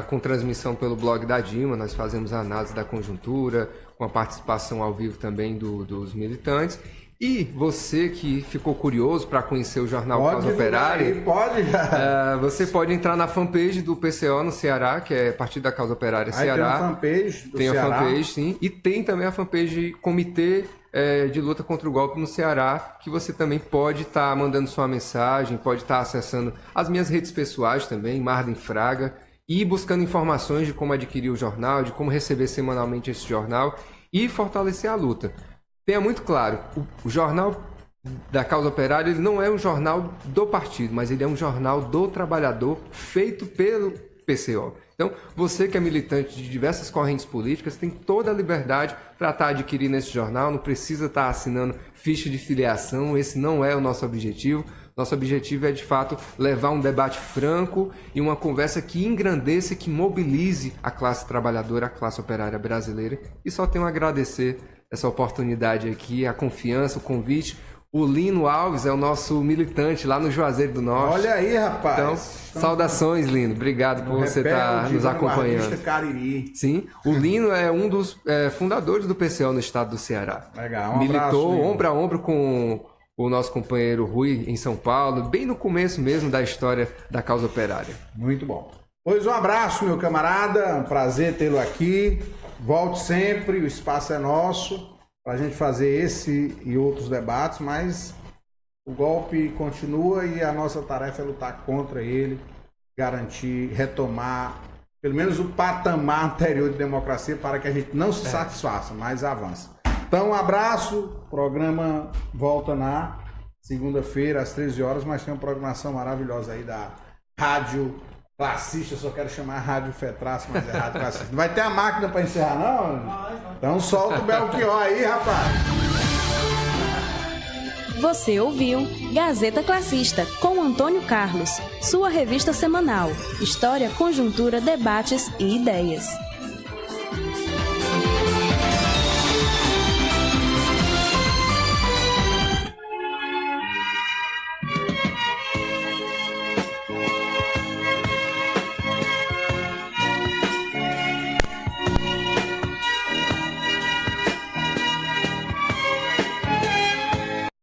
com transmissão pelo blog da Dilma. Nós fazemos a análise da conjuntura, com a participação ao vivo também dos militantes. E você que ficou curioso para conhecer o jornal Causa Operária, você pode entrar na fanpage do PCO no Ceará, que é Partido da Causa Operária Ceará. Tem a fanpage do Ceará. Tem a fanpage, sim. E tem também a fanpage Comitê de Luta contra o Golpe no Ceará, que você também pode estar mandando sua mensagem, pode estar acessando as minhas redes pessoais também, Marden Fraga, e buscando informações de como adquirir o jornal, de como receber semanalmente esse jornal e fortalecer a luta. Tenha muito claro, o Jornal da Causa Operária ele não é um jornal do partido, mas ele é um jornal do trabalhador feito pelo PCO. Então, você que é militante de diversas correntes políticas tem toda a liberdade para estar adquirindo esse jornal, não precisa estar assinando ficha de filiação, esse não é o nosso objetivo. Nosso objetivo é, de fato, levar um debate franco e uma conversa que engrandeça, que mobilize a classe trabalhadora, a classe operária brasileira. E só tenho a agradecer essa oportunidade aqui, a confiança, o convite. O Lino Alves é o nosso militante lá no Juazeiro do Norte. Olha aí, rapaz. Então, saudações, Lino. Obrigado por você estar nos acompanhando. Cariri. Sim, o Lino é um dos fundadores do PCO no estado do Ceará. Legal, militou abraço, ombro a ombro com o nosso companheiro Rui em São Paulo, bem no começo mesmo da história da Causa Operária. Muito bom. Pois um abraço, meu camarada. Um prazer tê-lo aqui. Volte sempre, o espaço é nosso para a gente fazer esse e outros debates, mas o golpe continua e a nossa tarefa é lutar contra ele, garantir, retomar pelo menos o patamar anterior de democracia para que a gente não se satisfaça, mas avance. Então, um abraço, o programa volta na segunda-feira às 13 horas, mas tem uma programação maravilhosa aí da Rádio Classista, eu só quero chamar Rádio Fetraço, mas é Rádio Classista. Não vai ter a máquina para encerrar, não? Então solta o Belchior aí, rapaz. Você ouviu Gazeta Classista com Antônio Carlos, sua revista semanal. História, conjuntura, debates e ideias.